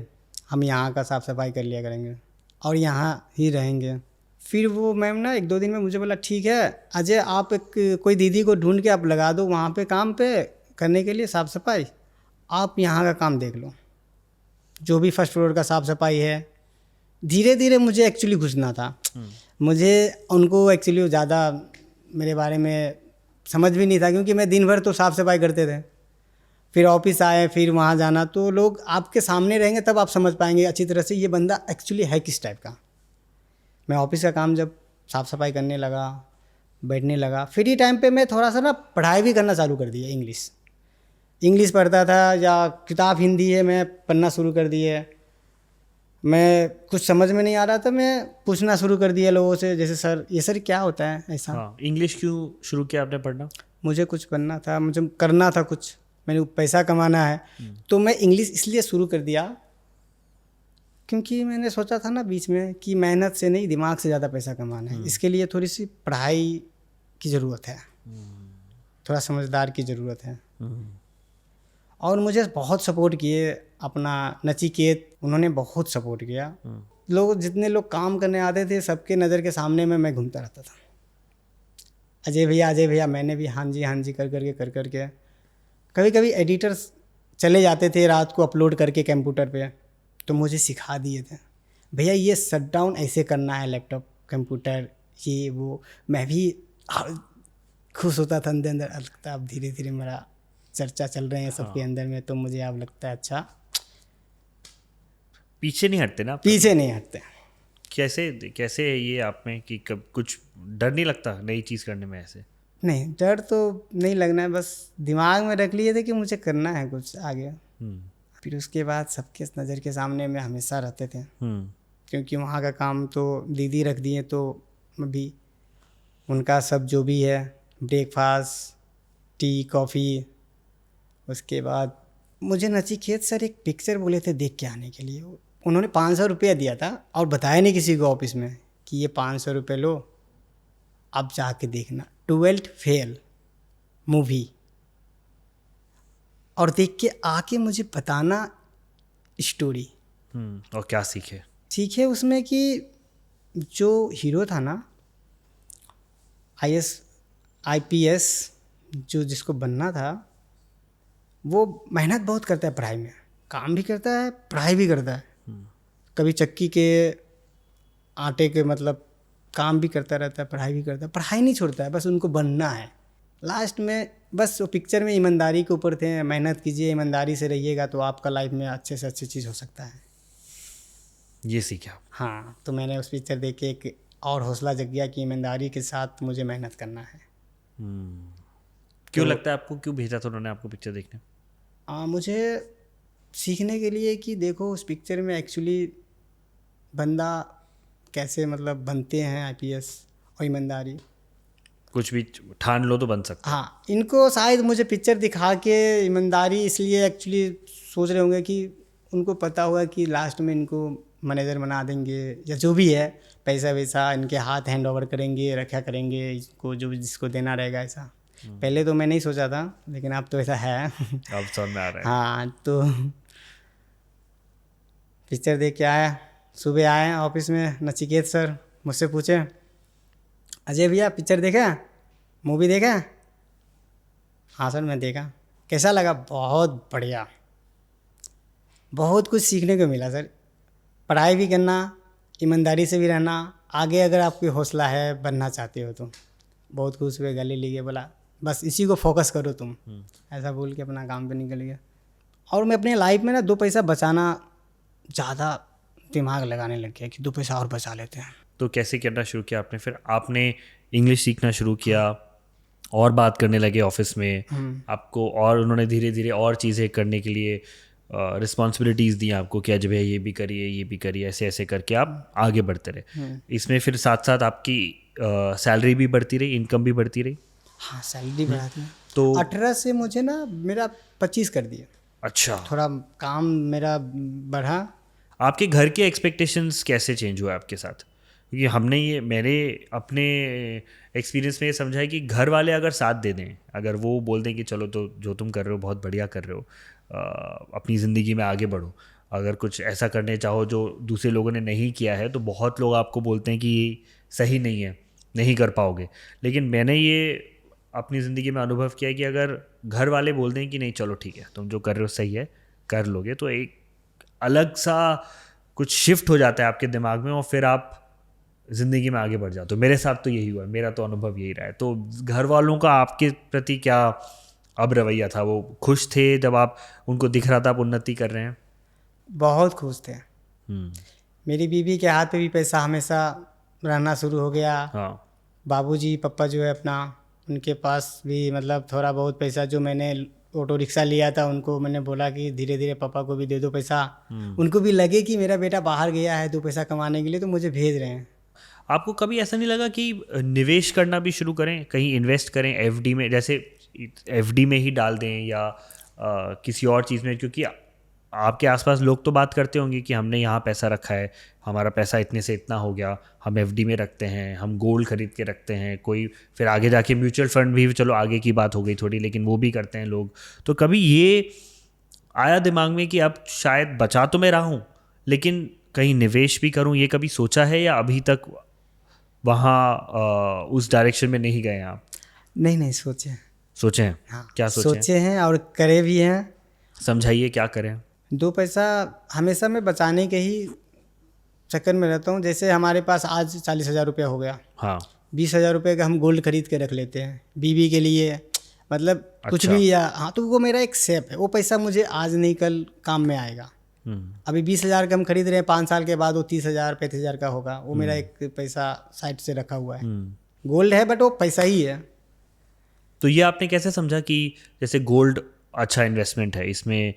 हम यहाँ का साफ़ सफाई कर लिया करेंगे और यहाँ ही रहेंगे। फिर वो मैम ना 1-2 दिन में मुझे बोला ठीक है अजय, आप एक कोई दीदी को ढूंढ के आप लगा दो वहाँ पे काम पे करने के लिए साफ़ सफाई, आप यहाँ का काम देख लो, जो भी फर्स्ट फ्लोर का साफ़ सफाई है। धीरे धीरे मुझे एक्चुअली घुसना था। मुझे उनको एक्चुअली ज़्यादा मेरे बारे में समझ भी नहीं था, क्योंकि मैं दिन भर तो साफ़ सफाई करते थे। फिर ऑफिस आए, फिर वहाँ जाना, तो लोग आपके सामने रहेंगे तब आप समझ पाएंगे अच्छी तरह से ये बंदा एक्चुअली है किस टाइप का। मैं ऑफिस का काम जब साफ़ सफाई करने लगा, बैठने लगा, फ्री टाइम पे मैं थोड़ा सा ना पढ़ाई भी करना चालू कर दिया। इंग्लिश पढ़ता था, या किताब हिंदी है मैं पढ़ना शुरू कर दिए। मैं कुछ समझ में नहीं आ रहा था, मैं पूछना शुरू कर दिया लोगों से, जैसे सर ये सर क्या होता है ऐसा। हाँ, इंग्लिश क्यों शुरू किया आपने पढ़ना? मुझे कुछ बनना था, मुझे करना था कुछ, मैंने पैसा कमाना है। तो मैं इंग्लिश इसलिए शुरू कर दिया क्योंकि मैंने सोचा था ना बीच में कि मेहनत से नहीं दिमाग से ज़्यादा पैसा कमाना है। इसके लिए थोड़ी सी पढ़ाई की ज़रूरत है, थोड़ा समझदार की ज़रूरत है। और मुझे बहुत सपोर्ट किए अपना नचिकेत, उन्होंने बहुत सपोर्ट किया। लोग जितने लोग काम करने आते थे सबके नज़र के सामने में मैं घूमता रहता था, अजय भैया। मैंने भी हाँ जी कर करके कभी कभी एडिटर्स चले जाते थे रात को अपलोड करके कंप्यूटर पे, तो मुझे सिखा दिए थे भैया ये शट डाउन ऐसे करना है, लैपटॉप कंप्यूटर ये वो। मैं भी खुश होता था अंदर अंदर, लगता अब धीरे धीरे मेरा चर्चा चल रहे हैं सबके अंदर में, तो मुझे अब लगता है अच्छा पीछे नहीं हटते ना आप? पीछे नहीं हटते। कैसे है ये आप में कि कब कुछ डर नहीं लगता नई चीज़ करने में? ऐसे नहीं, डर तो नहीं लगना है, बस दिमाग में रख लिए थे कि मुझे करना है कुछ आगे। फिर उसके बाद सबके नज़र के सामने में हमेशा रहते थे, क्योंकि वहाँ का काम तो दीदी रख दिए, तो अभी उनका सब जो भी है ब्रेकफास्ट टी कॉफ़ी। उसके बाद मुझे नचिकेत सर एक पिक्चर बोले थे देख के आने के लिए, उन्होंने 500 रुपया दिया था और बताया नहीं किसी को ऑफिस में कि ये 500 रुपये लो, अब जाके देखना 12th फेल मूवी, और देख के आके मुझे बताना स्टोरी। और क्या सीखे उसमें कि जो हीरो था ना IPS जो जिसको बनना था, वो मेहनत बहुत करता है पढ़ाई में, काम भी करता है पढ़ाई भी करता है। कभी चक्की के आटे के मतलब काम भी करता रहता है, पढ़ाई भी करता है, पढ़ाई नहीं छोड़ता है, बस उनको बनना है। लास्ट में बस वो पिक्चर में ईमानदारी के ऊपर थे, मेहनत कीजिए ईमानदारी से रहिएगा तो आपका लाइफ में अच्छे से अच्छी चीज़ हो सकता है, ये सीखा। हाँ, तो मैंने उस पिक्चर देख के एक और हौसला जग गया कि ईमानदारी के साथ मुझे मेहनत करना है। क्यों लगता है आपको, क्यों भेजा था उन्होंने आपको पिक्चर देखने? मुझे सीखने के लिए कि देखो उस पिक्चर में एक्चुअली बंदा कैसे मतलब बनते हैं IPS, और ईमानदारी। कुछ भी ठान लो तो बन सकता है। हाँ, इनको शायद मुझे पिक्चर दिखा के ईमानदारी इसलिए एक्चुअली सोच रहे होंगे कि उनको पता होगा कि लास्ट में इनको मैनेजर बना देंगे या जो भी है, पैसा वैसा इनके हाथ हैंड ओवर करेंगे, रखा करेंगे इसको, जो जिसको देना रहेगा ऐसा। पहले तो मैं नहीं सोचा था, लेकिन अब तो ऐसा है। अब समझ में आ रहा है। हाँ, तो पिक्चर देख के आया, सुबह आए ऑफिस में, नचिकेत सर मुझसे पूछे, अजय भैया पिक्चर देखा, मूवी देखा? हाँ सर मैं देखा। कैसा लगा? बहुत बढ़िया, बहुत कुछ सीखने को मिला सर। पढ़ाई भी करना, ईमानदारी से भी रहना, आगे अगर आपकी हौसला है, बनना चाहते हो तो। बहुत कुछ हुए, गले लिए, बोला बस इसी को फोकस करो तुम, ऐसा बोल के अपना काम पे निकल गया। और मैं अपने लाइफ में ना 2 पैसा बचाना ज़्यादा दिमाग लगाने लग गया कि 2 पैसा और बचा लेते हैं। तो कैसे करना शुरू किया आपने? फिर आपने इंग्लिश सीखना शुरू किया और बात करने लगे ऑफिस में आपको, और उन्होंने धीरे धीरे और चीज़ें करने के लिए रिस्पॉन्सिबिलिटीज़ दी आपको कि अजय भैया ये भी करिए, ऐसे ऐसे करके आप आगे बढ़ते रहे। इसमें फिर साथ साथ आपकी सैलरी भी बढ़ती रही, इनकम भी बढ़ती रही। हाँ, सैलरी बढ़ाती है। तो 18 से मुझे ना मेरा 25 कर दिया। अच्छा, थोड़ा काम मेरा बढ़ा। आपके घर के एक्सपेक्टेशंस कैसे चेंज हुए आपके साथ? क्योंकि मैंने अपने एक्सपीरियंस में ये समझा है कि घर वाले अगर साथ दे दें, अगर वो बोल दें कि चलो तो जो तुम कर रहे हो बहुत बढ़िया कर रहे हो, अपनी ज़िंदगी में आगे बढ़ो, अगर कुछ ऐसा करने चाहो जो दूसरे लोगों ने नहीं किया है, तो बहुत लोग आपको बोलते हैं कि ये सही नहीं है, नहीं कर पाओगे। लेकिन मैंने ये अपनी ज़िंदगी में अनुभव किया है कि अगर घर वाले बोल दें कि नहीं चलो ठीक है, तुम जो कर रहे हो सही है, कर लोगे, तो एक अलग सा कुछ शिफ्ट हो जाता है आपके दिमाग में और फिर आप ज़िंदगी में आगे बढ़ जाते हो। मेरे साथ तो यही हुआ है, मेरा तो अनुभव यही रहा है। तो घर वालों का आपके प्रति क्या अब रवैया था? वो खुश थे जब आप उनको दिख रहा था आप उन्नति कर रहे हैं? बहुत खुश थे। मेरी बीवी के हाथ पे भी पैसा हमेशा रहना शुरू हो गया। हाँ, बाबूजी पापा जो है अपना, उनके पास भी मतलब थोड़ा बहुत पैसा, जो मैंने ऑटो रिक्शा लिया था उनको मैंने बोला कि धीरे धीरे पापा को भी दे दो पैसा। उनको भी लगे कि मेरा बेटा बाहर गया है 2 पैसा कमाने के लिए, तो मुझे भेज रहे हैं। आपको कभी ऐसा नहीं लगा कि निवेश करना भी शुरू करें, कहीं इन्वेस्ट करें एफडी में, जैसे एफडी में ही डाल दें या किसी और चीज़ में? क्योंकि आपके आसपास लोग तो बात करते होंगे कि हमने यहाँ पैसा रखा है, हमारा पैसा इतने से इतना हो गया, हम एफडी में रखते हैं, हम गोल्ड खरीद के रखते हैं, कोई फिर आगे जाके म्यूचुअल फंड भी, चलो आगे की बात हो गई थोड़ी, लेकिन वो भी करते हैं लोग। तो कभी ये आया दिमाग में कि अब शायद बचा तो मैं रहा हूँ लेकिन कहीं निवेश भी करूँ, ये कभी सोचा है या अभी तक वहाँ उस डायरेक्शन में नहीं गए आप? नहीं सोचे हैं? हाँ, क्या सोचे हैं और करे भी हैं। समझाइए क्या करें। 2 पैसा हमेशा मैं बचाने के ही चक्कर में रहता हूँ। जैसे हमारे पास आज 40,000 रुपया हो गया, हाँ, 20,000 रुपये का हम गोल्ड खरीद के रख लेते हैं बीवी के लिए, मतलब कुछ भी, या हाँ, तो वो मेरा एक सेफ है। वो पैसा मुझे आज नहीं कल काम में आएगा। अभी 20,000 का हम खरीद रहे हैं, 5 साल के बाद वो 30,000 35,000 का होगा। वो मेरा एक पैसा साइड से रखा हुआ है। गोल्ड है बट वो पैसा ही है। तो ये आपने कैसे समझा कि जैसे गोल्ड अच्छा इन्वेस्टमेंट है, इसमें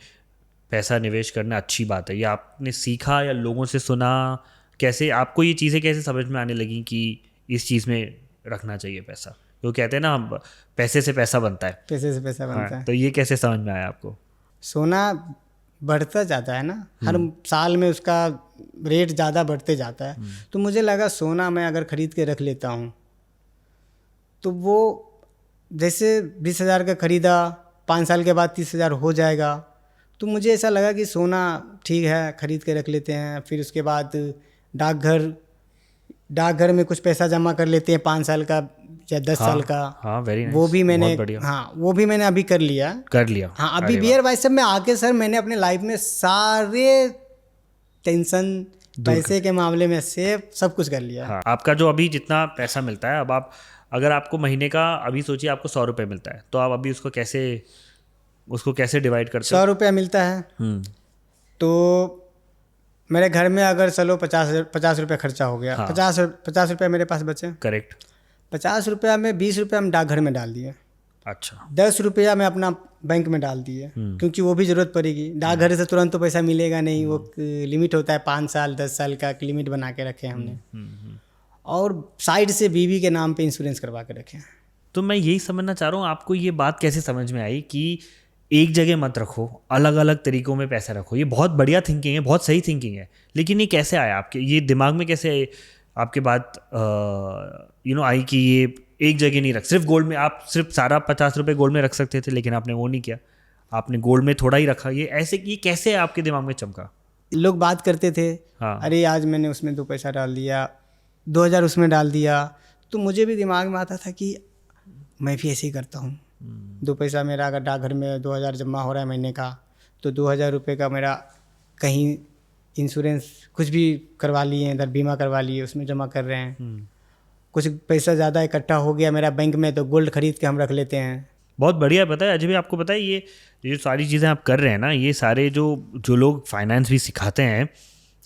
पैसा निवेश करना अच्छी बात है? या आपने सीखा या लोगों से सुना? कैसे आपको ये चीज़ें कैसे समझ में आने लगी कि इस चीज़ में रखना चाहिए पैसा? वो कहते हैं ना, पैसे से पैसा बनता है। पैसे से पैसा बनता है। तो ये कैसे समझ में आया आपको? सोना बढ़ता जाता है ना, हर साल में उसका रेट ज़्यादा बढ़ते जाता है। तो मुझे लगा सोना मैं अगर ख़रीद के रख लेता हूँ तो वो जैसे 20,000 का ख़रीदा, 5 साल के बाद 30,000 हो जाएगा। तो मुझे ऐसा लगा कि सोना ठीक है, ख़रीद के रख लेते हैं। फिर उसके बाद डाकघर में कुछ पैसा जमा कर लेते हैं, 5 साल का या 10 साल का। हाँ, वेरी नाइस। वो भी मैंने, हाँ, वो भी मैंने अभी कर लिया। हाँ, अभी बियर वाइस सब में आके सर मैंने अपने लाइफ में सारे टेंशन पैसे के मामले में सेव सब कुछ कर लिया। हाँ, आपका जो अभी जितना पैसा मिलता है, अब आप अगर आपको महीने का, अभी सोचिए आपको 100 रुपये मिलता है, तो आप अभी उसको कैसे डिवाइड करते हो? 100 रुपया मिलता है तो मेरे घर में अगर चलो 50 रुपये खर्चा हो गया, हाँ। 50 रुपये मेरे पास बचे। करेक्ट। 50 रुपया में 20 रुपया हम डाकघर में डाल दिए। अच्छा। 10 रुपया मैं अपना बैंक में डाल दिए, क्योंकि वो भी ज़रूरत पड़ेगी। डाकघर से तुरंत तो पैसा मिलेगा नहीं, वो लिमिट होता है 5 साल 10 साल का लिमिट बना के रखे हमने। और साइड से बीवी के नाम पे इंश्योरेंस करवा के रखे हैं। तो मैं यही समझना चाह रहा हूँ, आपको ये बात कैसे समझ में आई कि एक जगह मत रखो, अलग अलग तरीकों में पैसा रखो? ये बहुत बढ़िया थिंकिंग है, बहुत सही थिंकिंग है, लेकिन ये कैसे आया आपके ये दिमाग में? कैसे आपके बात आई कि ये एक जगह नहीं रख, सिर्फ गोल्ड में आप सिर्फ सारा 50 रुपये गोल्ड में रख सकते थे, लेकिन आपने वो नहीं किया, आपने गोल्ड में थोड़ा ही रखा? ये कैसे आपके दिमाग में चमका? लोग बात करते थे, हाँ। अरे आज मैंने उसमें 2 पैसा डाल दिया, 2000 उसमें डाल दिया, तो मुझे भी दिमाग में आता था कि मैं भी ऐसे ही करता हूँ। 2 पैसा मेरा अगर डाकघर में 2000 जमा हो रहा है महीने का, तो 2000 रुपये का मेरा कहीं इंश्योरेंस कुछ भी करवा लिए, इधर बीमा करवा लिए, उसमें जमा कर रहे हैं। कुछ पैसा ज़्यादा इकट्ठा हो गया मेरा बैंक में, तो गोल्ड खरीद के हम रख लेते हैं। बहुत बढ़िया। पता है अजय भाई, आपको पता है ये जो सारी चीज़ें आप कर रहे हैं ना, ये सारे जो लोग फाइनेंस भी सिखाते हैं,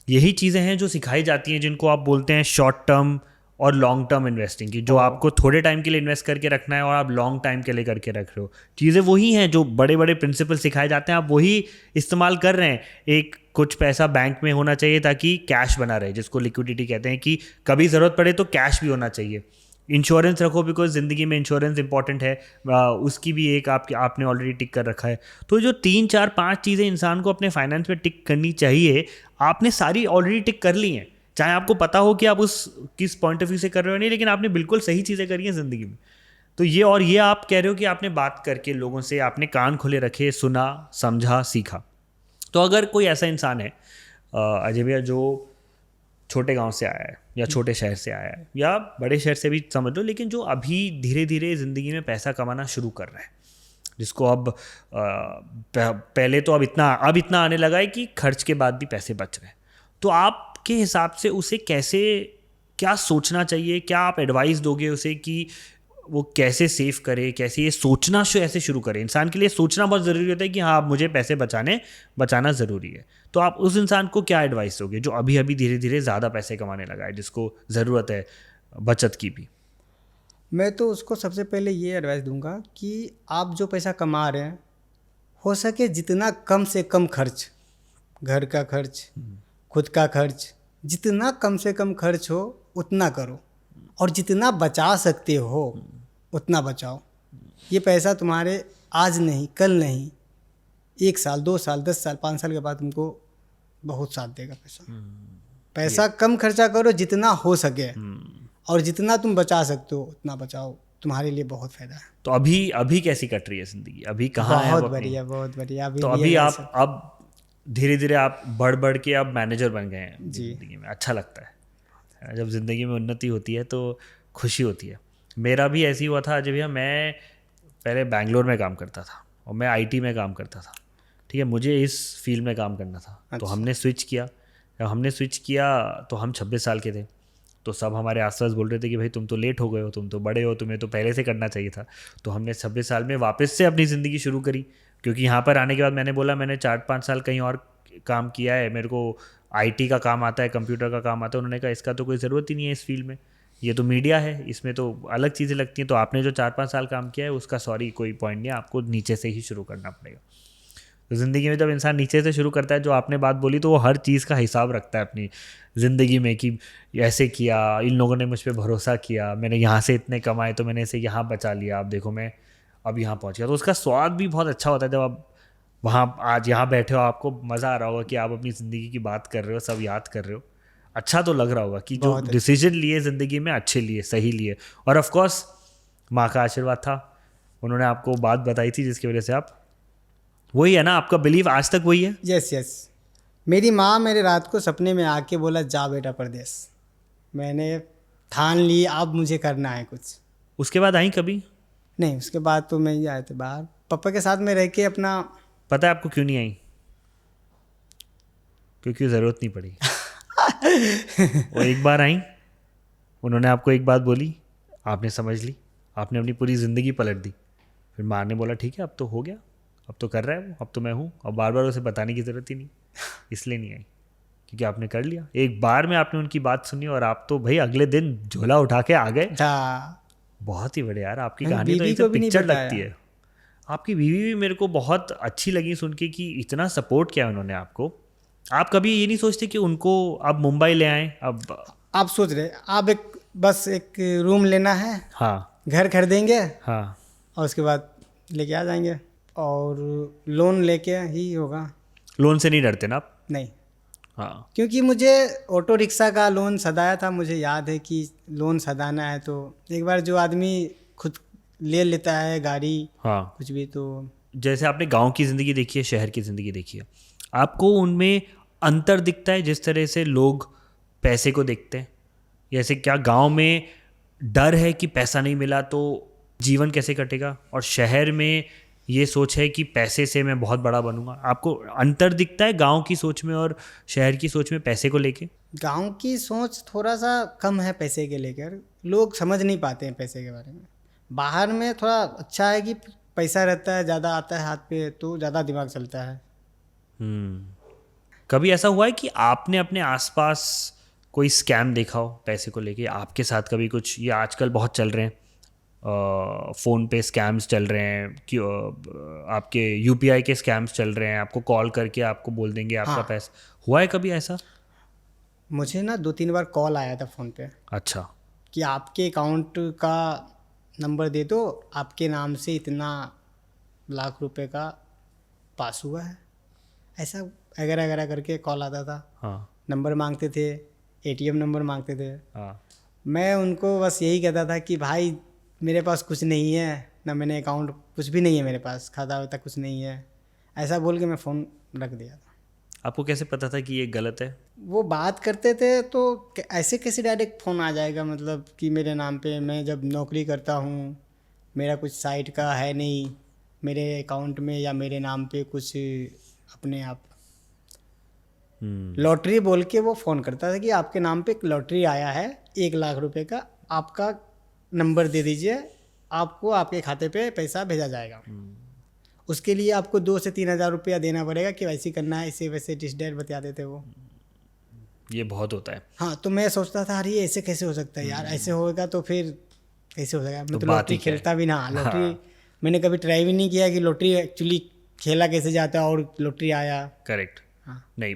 यही चीज़ें हैं जो सिखाई जाती हैं, जिनको आप बोलते हैं शॉर्ट टर्म और लॉन्ग टर्म इन्वेस्टिंग की, जो आपको थोड़े टाइम के लिए इन्वेस्ट करके रखना है और आप लॉन्ग टाइम के लिए करके रख रहे हो। चीज़ें वही हैं, जो बड़े बड़े प्रिंसिपल सिखाए जाते हैं, आप वही इस्तेमाल कर रहे हैं। एक कुछ पैसा बैंक में होना चाहिए ताकि कैश बना रहे, जिसको लिक्विडिटी कहते हैं, कि कभी ज़रूरत पड़े तो कैश भी होना चाहिए। इंश्योरेंस रखो, बिकॉज ज़िंदगी में इंश्योरेंस इंपॉर्टेंट है, उसकी भी एक आपने ऑलरेडी टिक कर रखा है। तो जो 3 4 5 चीज़ें इंसान को अपने फाइनेंस में टिक करनी चाहिए, आपने सारी ऑलरेडी टिक कर ली हैं, चाहे आपको पता हो कि आप उस किस पॉइंट ऑफ व्यू से कर रहे हो नहीं, लेकिन आपने बिल्कुल सही चीज़ें करी हैं ज़िंदगी में। तो ये आप कह रहे हो कि आपने बात करके लोगों से, आपने कान खुले रखे, सुना, समझा, सीखा। तो अगर कोई ऐसा इंसान है अजय भैया, जो छोटे गांव से आया है या छोटे शहर से आया है या बड़े शहर से भी समझ लो, लेकिन जो अभी धीरे धीरे ज़िंदगी में पैसा कमाना शुरू कर रहा है, जिसको अब पहले तो अब इतना आने लगा है कि खर्च के बाद भी पैसे बच रहे हैं, तो आपके हिसाब से उसे क्या सोचना चाहिए? क्या आप एडवाइस दोगे उसे कि वो कैसे सेव करे, कैसे ये सोचना ऐसे शुरू करे? इंसान के लिए सोचना बहुत ज़रूरी होता है कि हाँ, मुझे पैसे बचाना ज़रूरी है। तो आप उस इंसान को क्या एडवाइस दोगे जो अभी धीरे धीरे ज़्यादा पैसे कमाने लगा है, जिसको ज़रूरत है बचत की भी? मैं तो उसको सबसे पहले ये एडवाइस दूंगा कि आप जो पैसा कमा रहे हैं, हो सके जितना कम से कम खर्च, घर का खर्च, खुद का खर्च, जितना कम से कम खर्च हो उतना करो, और जितना बचा सकते हो उतना बचाओ। ये पैसा तुम्हारे आज नहीं, कल नहीं, 1 साल, 2 साल, 10 साल, 5 साल के बाद तुमको बहुत साथ देगा पैसा। कम खर्चा करो जितना हो सके, और जितना तुम बचा सकते हो उतना बचाओ, तुम्हारे लिए बहुत फायदा है। तो अभी कैसी कट रही है जिंदगी? अभी कहाँ है? बहुत बढ़िया, बहुत बढ़िया। तो अभी आप अब धीरे धीरे आप बढ़ के अब मैनेजर बन गए हैं जिंदगी में। अच्छा लगता है जब जिंदगी में उन्नति होती है, तो खुशी होती है। मेरा भी ऐसे ही हुआ था अजय भैया। मैं पहले बैंगलोर में काम करता था और मैं आईटी में काम करता था, ठीक है, मुझे इस फील्ड में काम करना था। अच्छा। तो हमने स्विच किया तो हम 26 साल के थे, तो सब हमारे आसपास बोल रहे थे कि भाई तुम तो लेट हो गए हो, तुम तो बड़े हो, तुम्हें तो पहले से करना चाहिए था। तो हमने 26 साल में वापस से अपनी ज़िंदगी शुरू करी, क्योंकि यहाँ पर आने के बाद मैंने बोला मैंने 4-5 साल कहीं और काम किया है, मेरे को आईटी का काम आता है, कंप्यूटर का काम आता है। उन्होंने कहा इसका तो कोई ज़रूरत ही नहीं है इस फील्ड में, ये तो मीडिया है, इसमें तो अलग चीज़ें लगती हैं। तो आपने जो 4-5 साल काम किया है उसका कोई पॉइंट नहीं है, आपको नीचे से ही शुरू करना पड़ेगा। तो ज़िंदगी में जब इंसान नीचे से शुरू करता है, जो आपने बात बोली, तो वो हर चीज़ का हिसाब रखता है अपनी ज़िंदगी में कि ऐसे किया, इन लोगों ने मुझ पर भरोसा किया, मैंने यहाँ से इतने कमाए तो मैंने इसे यहाँ बचा लिया, अब देखो मैं अब यहाँ पहुँच गया। तो उसका स्वाद भी बहुत अच्छा होता है जब आप वहाँ आज यहाँ बैठे हो, आपको मज़ा आ रहा होगा कि आप अपनी ज़िंदगी की बात कर रहे हो, सब याद कर रहे हो। अच्छा तो लग रहा होगा कि जो डिसीजन लिए ज़िंदगी में अच्छे लिए, सही लिए। और ऑफ कोर्स माँ का आशीर्वाद था, उन्होंने आपको बात बताई थी जिसकी वजह से आप, वही है ना, आपका बिलीव आज तक वही है? यस। मेरी माँ मेरे रात को सपने में आके बोला जा बेटा परदेश। मैंने ठान ली अब मुझे करना है कुछ। उसके बाद आई कभी? नहीं, उसके बाद तो मैं ही आए थे बाहर, पापा के साथ में रह के अपना। पता है आपको क्यों नहीं आई? क्योंकि ज़रूरत नहीं पड़ी। वो एक बार आई, उन्होंने आपको एक बात बोली, आपने समझ ली, आपने अपनी पूरी ज़िंदगी पलट दी। फिर माँ ने बोला ठीक है अब तो हो गया, अब तो कर रहा है वो, अब तो मैं हूँ, अब बार बार उसे बताने की ज़रूरत ही नहीं, इसलिए नहीं आई, क्योंकि आपने कर लिया। एक बार में आपने उनकी बात सुनी और आप तो भाई अगले दिन झोला उठा के आ गए। बहुत ही बढ़िया यार, आपकी कहानी तो एक पिक्चर लगती है। आपकी बीवी भी मेरे को बहुत अच्छी लगी सुन के कि इतना सपोर्ट किया उन्होंने आपको। आप कभी ये नहीं सोचते कि उनको अब मुंबई ले आएं? अब आप सोच रहे, आप एक बस एक रूम लेना है, हाँ घर खरीदेंगे हाँ। और उसके बाद लेके आ जाएंगे, और लोन लेके ही होगा। लोन से नहीं डरते ना आप? नहीं, हाँ। क्योंकि मुझे ऑटो रिक्शा का लोन सदाया था, मुझे याद है कि लोन सदाना है तो एक बार जो आदमी खुद ले लेता है गाड़ी हाँ, कुछ भी, तो जैसे आपने गांव की ज़िंदगी देखी है, शहर की ज़िंदगी देखी है, आपको उनमें अंतर दिखता है जिस तरह से लोग पैसे को देखते हैं? जैसे क्या गांव में डर है कि पैसा नहीं मिला तो जीवन कैसे कटेगा, और शहर में ये सोच है कि पैसे से मैं बहुत बड़ा बनूंगा? आपको अंतर दिखता है गांव की सोच में और शहर की सोच में पैसे को लेके? गांव की सोच थोड़ा सा कम है पैसे के लेकर, लोग समझ नहीं पाते हैं पैसे के बारे में। बाहर में थोड़ा अच्छा है कि पैसा रहता है, ज़्यादा आता है हाथ पे तो ज़्यादा दिमाग चलता है। कभी ऐसा हुआ है कि आपने अपने आसपास कोई स्कैम देखा हो पैसे को लेके? आपके साथ कभी कुछ, ये आजकल बहुत चल रहे हैं फ़ोन पे स्कैम्स चल रहे हैं कि आपके यूपीआई के स्कैम्स चल रहे हैं, आपको कॉल करके आपको बोल देंगे आपका हाँ। पैसा। हुआ है कभी ऐसा? मुझे ना 2-3 बार कॉल आया था फ़ोन पे अच्छा। कि आपके अकाउंट का नंबर दे दो, आपके नाम से इतना लाख रुपए का पास हुआ है, ऐसा वगैरह वगैरह करके कॉल आता था। हाँ नंबर मांगते थे, एटीएम नंबर मांगते थे। हाँ। मैं उनको बस यही कहता था कि भाई मेरे पास कुछ नहीं है, ना मैंने अकाउंट, कुछ भी नहीं है मेरे पास, खाता वाता कुछ नहीं है, ऐसा बोल के मैं फ़ोन रख दिया था। आपको कैसे पता था कि ये गलत है? वो बात करते थे तो ऐसे कैसे डायरेक्ट फ़ोन आ जाएगा, मतलब कि मेरे नाम पे, मैं जब नौकरी करता हूँ, मेरा कुछ साइट का है नहीं मेरे अकाउंट में या मेरे नाम पे कुछ अपने आप। लॉटरी बोल के वो फ़ोन करता था कि आपके नाम पे एक लॉटरी आया है 1 लाख रुपए का, आपका नंबर दे दीजिए, आपको आपके खाते पे पैसा भेजा जाएगा। उसके लिए आपको 2 से 3 हज़ार रुपया देना पड़ेगा, कि वैसे करना है, इसे वैसे डिस डेट बता देते वो। ये बहुत होता है। हाँ, तो मैं सोचता था अरे ऐसे कैसे हो सकता है यार, ऐसे होगा तो फिर कैसे हो जाएगा। मैं तो बात लॉटरी ही क्या है। खेलता भी ना, लॉटरी हाँ। मैंने कभी ट्राई भी नहीं किया कि लॉटरी एक्चुअली खेला कैसे जाता है और लॉटरी आया। करेक्ट। हाँ, नहीं,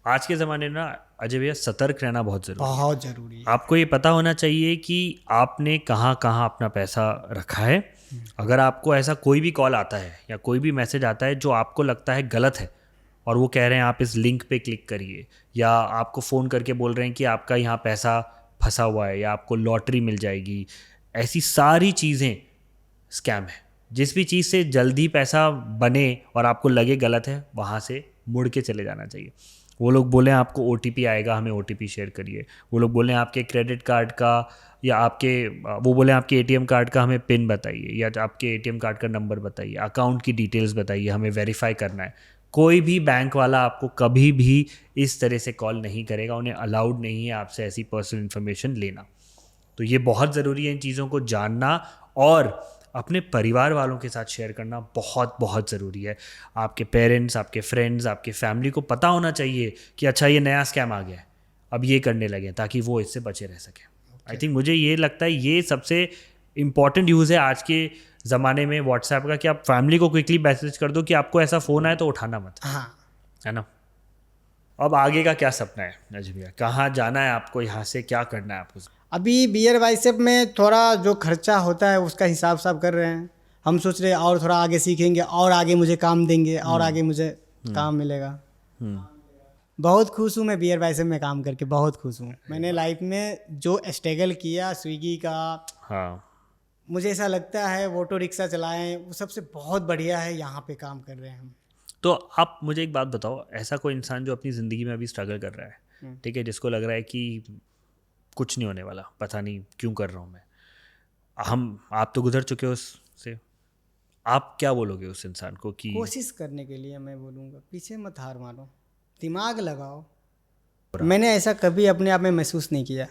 आज के ज़माने में ना अजय भैया सतर्क रहना बहुत ज़रूरी है। बहुत ज़रूरी है। आपको ये पता होना चाहिए कि आपने कहाँ कहाँ अपना पैसा रखा है। अगर आपको ऐसा कोई भी कॉल आता है या कोई भी मैसेज आता है जो आपको लगता है गलत है, और वो कह रहे हैं आप इस लिंक पे क्लिक करिए, या आपको फ़ोन करके बोल रहे हैं कि आपका यहाँ पैसा फंसा हुआ है या आपको लॉटरी मिल जाएगी, ऐसी सारी चीज़ें स्कैम है। जिस भी चीज़ से जल्दी पैसा बने और आपको लगे गलत है, वहाँ से मुड़ के चले जाना चाहिए। वो लोग बोलें आपको OTP आएगा, हमें OTP शेयर करिए। वो लोग बोलें आपके क्रेडिट कार्ड का या वो बोलें आपके ATM कार्ड का हमें पिन बताइए, या आपके ATM कार्ड का नंबर बताइए, अकाउंट की डिटेल्स बताइए, हमें वेरीफाई करना है। कोई भी बैंक वाला आपको कभी भी इस तरह से कॉल नहीं करेगा, उन्हें अलाउड नहीं है आपसे ऐसी पर्सनल इन्फॉर्मेशन लेना। तो ये बहुत ज़रूरी है इन चीज़ों को जानना, और अपने परिवार वालों के साथ शेयर करना बहुत बहुत ज़रूरी है। आपके पेरेंट्स, आपके फ्रेंड्स, आपके फैमिली को पता होना चाहिए कि अच्छा ये नया स्कैम आ गया है, अब ये करने लगे, ताकि वो इससे बचे रह सकें। आई थिंक मुझे ये लगता है ये सबसे इम्पॉर्टेंट यूज़ है आज के ज़माने में व्हाट्सएप का, कि आप फैमिली को क्विकली मैसेज कर दो कि आपको ऐसा फ़ोन आए तो उठाना मत, हाँ, है ना। अब आगे का क्या सपना है अजय भैया? कहाँ जाना है आपको, यहाँ से क्या करना है आपको? अभी बियर बाइसेप में थोड़ा जो खर्चा होता है उसका हिसाब साब कर रहे हैं। हम सोच रहे हैं और थोड़ा आगे सीखेंगे और आगे मुझे काम देंगे और आगे मुझे काम मिलेगा। बहुत खुश हूँ मैं बियर बाइसेप में काम करके, बहुत खुश हूँ। मैंने लाइफ में जो स्ट्रगल किया स्विगी का, हाँ, मुझे ऐसा लगता है ऑटो रिक्शा चलाएं वो सबसे बहुत बढ़िया है यहाँ पे काम कर रहे हैं हम। तो आप मुझे एक बात बताओ, ऐसा कोई इंसान जो अपनी ज़िंदगी में अभी स्ट्रगल कर रहा है, ठीक है, जिसको लग रहा है कि कुछ नहीं होने वाला, पता नहीं क्यों कर रहा हूँ मैं, आप तो गुजर चुके हो उससे, आप क्या बोलोगे उस इंसान को? कि कोशिश करने के लिए मैं बोलूँगा पीछे मत हार मानो, दिमाग लगाओ। मैंने ऐसा कभी अपने आप में महसूस नहीं किया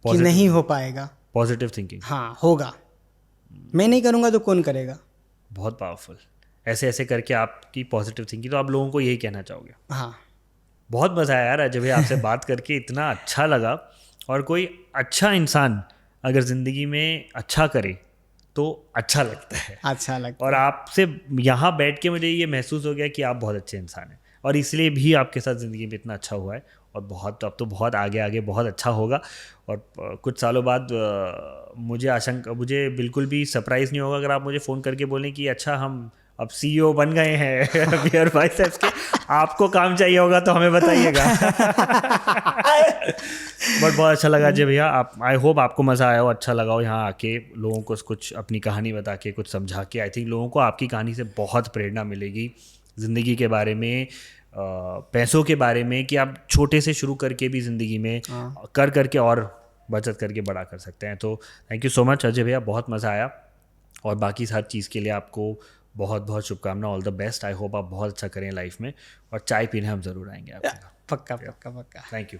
कि नहीं हो पाएगा। Positive thinking. हाँ, होगा। मैं नहीं करूँगा तो कौन करेगा। बहुत पावरफुल। ऐसे ऐसे करके आपकी पॉजिटिव थिंकिंग, तो आप लोगों को यही कहना चाहोगे? हाँ, बहुत मज़ा आया यार अजय भैया, आपसे बात करके इतना अच्छा लगा। और कोई अच्छा इंसान अगर ज़िंदगी में अच्छा करे तो अच्छा लगता है, अच्छा लगता और आपसे यहाँ बैठ के मुझे ये महसूस हो गया कि आप बहुत अच्छे इंसान हैं। और इसलिए भी आपके साथ ज़िंदगी में इतना अच्छा हुआ है, और बहुत अब तो बहुत आगे आगे बहुत अच्छा होगा। और कुछ सालों बाद मुझे बिल्कुल भी सरप्राइज़ नहीं होगा अगर आप मुझे फ़ोन करके बोलें कि अच्छा हम अब CEO बन गए हैं बियर बाइसेप्स के, आपको काम चाहिए होगा तो हमें बताइएगा। बट बहुत अच्छा लगा अजय भैया, आप आई होप आपको मज़ा आया हो, अच्छा लगा हो यहाँ आके लोगों को कुछ अपनी कहानी बता के कुछ समझा के। आई थिंक लोगों को आपकी कहानी से बहुत प्रेरणा मिलेगी ज़िंदगी के बारे में, पैसों के बारे में, कि आप छोटे से शुरू करके भी ज़िंदगी में कर करके और बचत करके बड़ा कर सकते हैं। तो thank you so much Ajay भैया, बहुत मज़ा आया, और बाकी हर चीज़ के लिए आपको बहुत बहुत शुभकामना, all the best. I hope आप बहुत अच्छा करें लाइफ में, और चाय पीने हम ज़रूर आएंगे आपके यहाँ। पक्का पक्का पक्का। Thank you.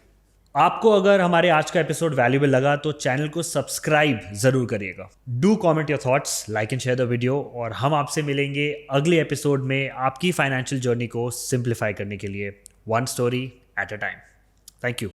आपको अगर हमारे आज का एपिसोड वैल्यूबल लगा तो चैनल को सब्सक्राइब जरूर करिएगा। Do comment your thoughts, like and share the video, और हम आपसे मिलेंगे अगले एपिसोड में आपकी फाइनेंशियल जर्नी को सिंप्लीफाई करने के लिए, one story at a time. Thank you.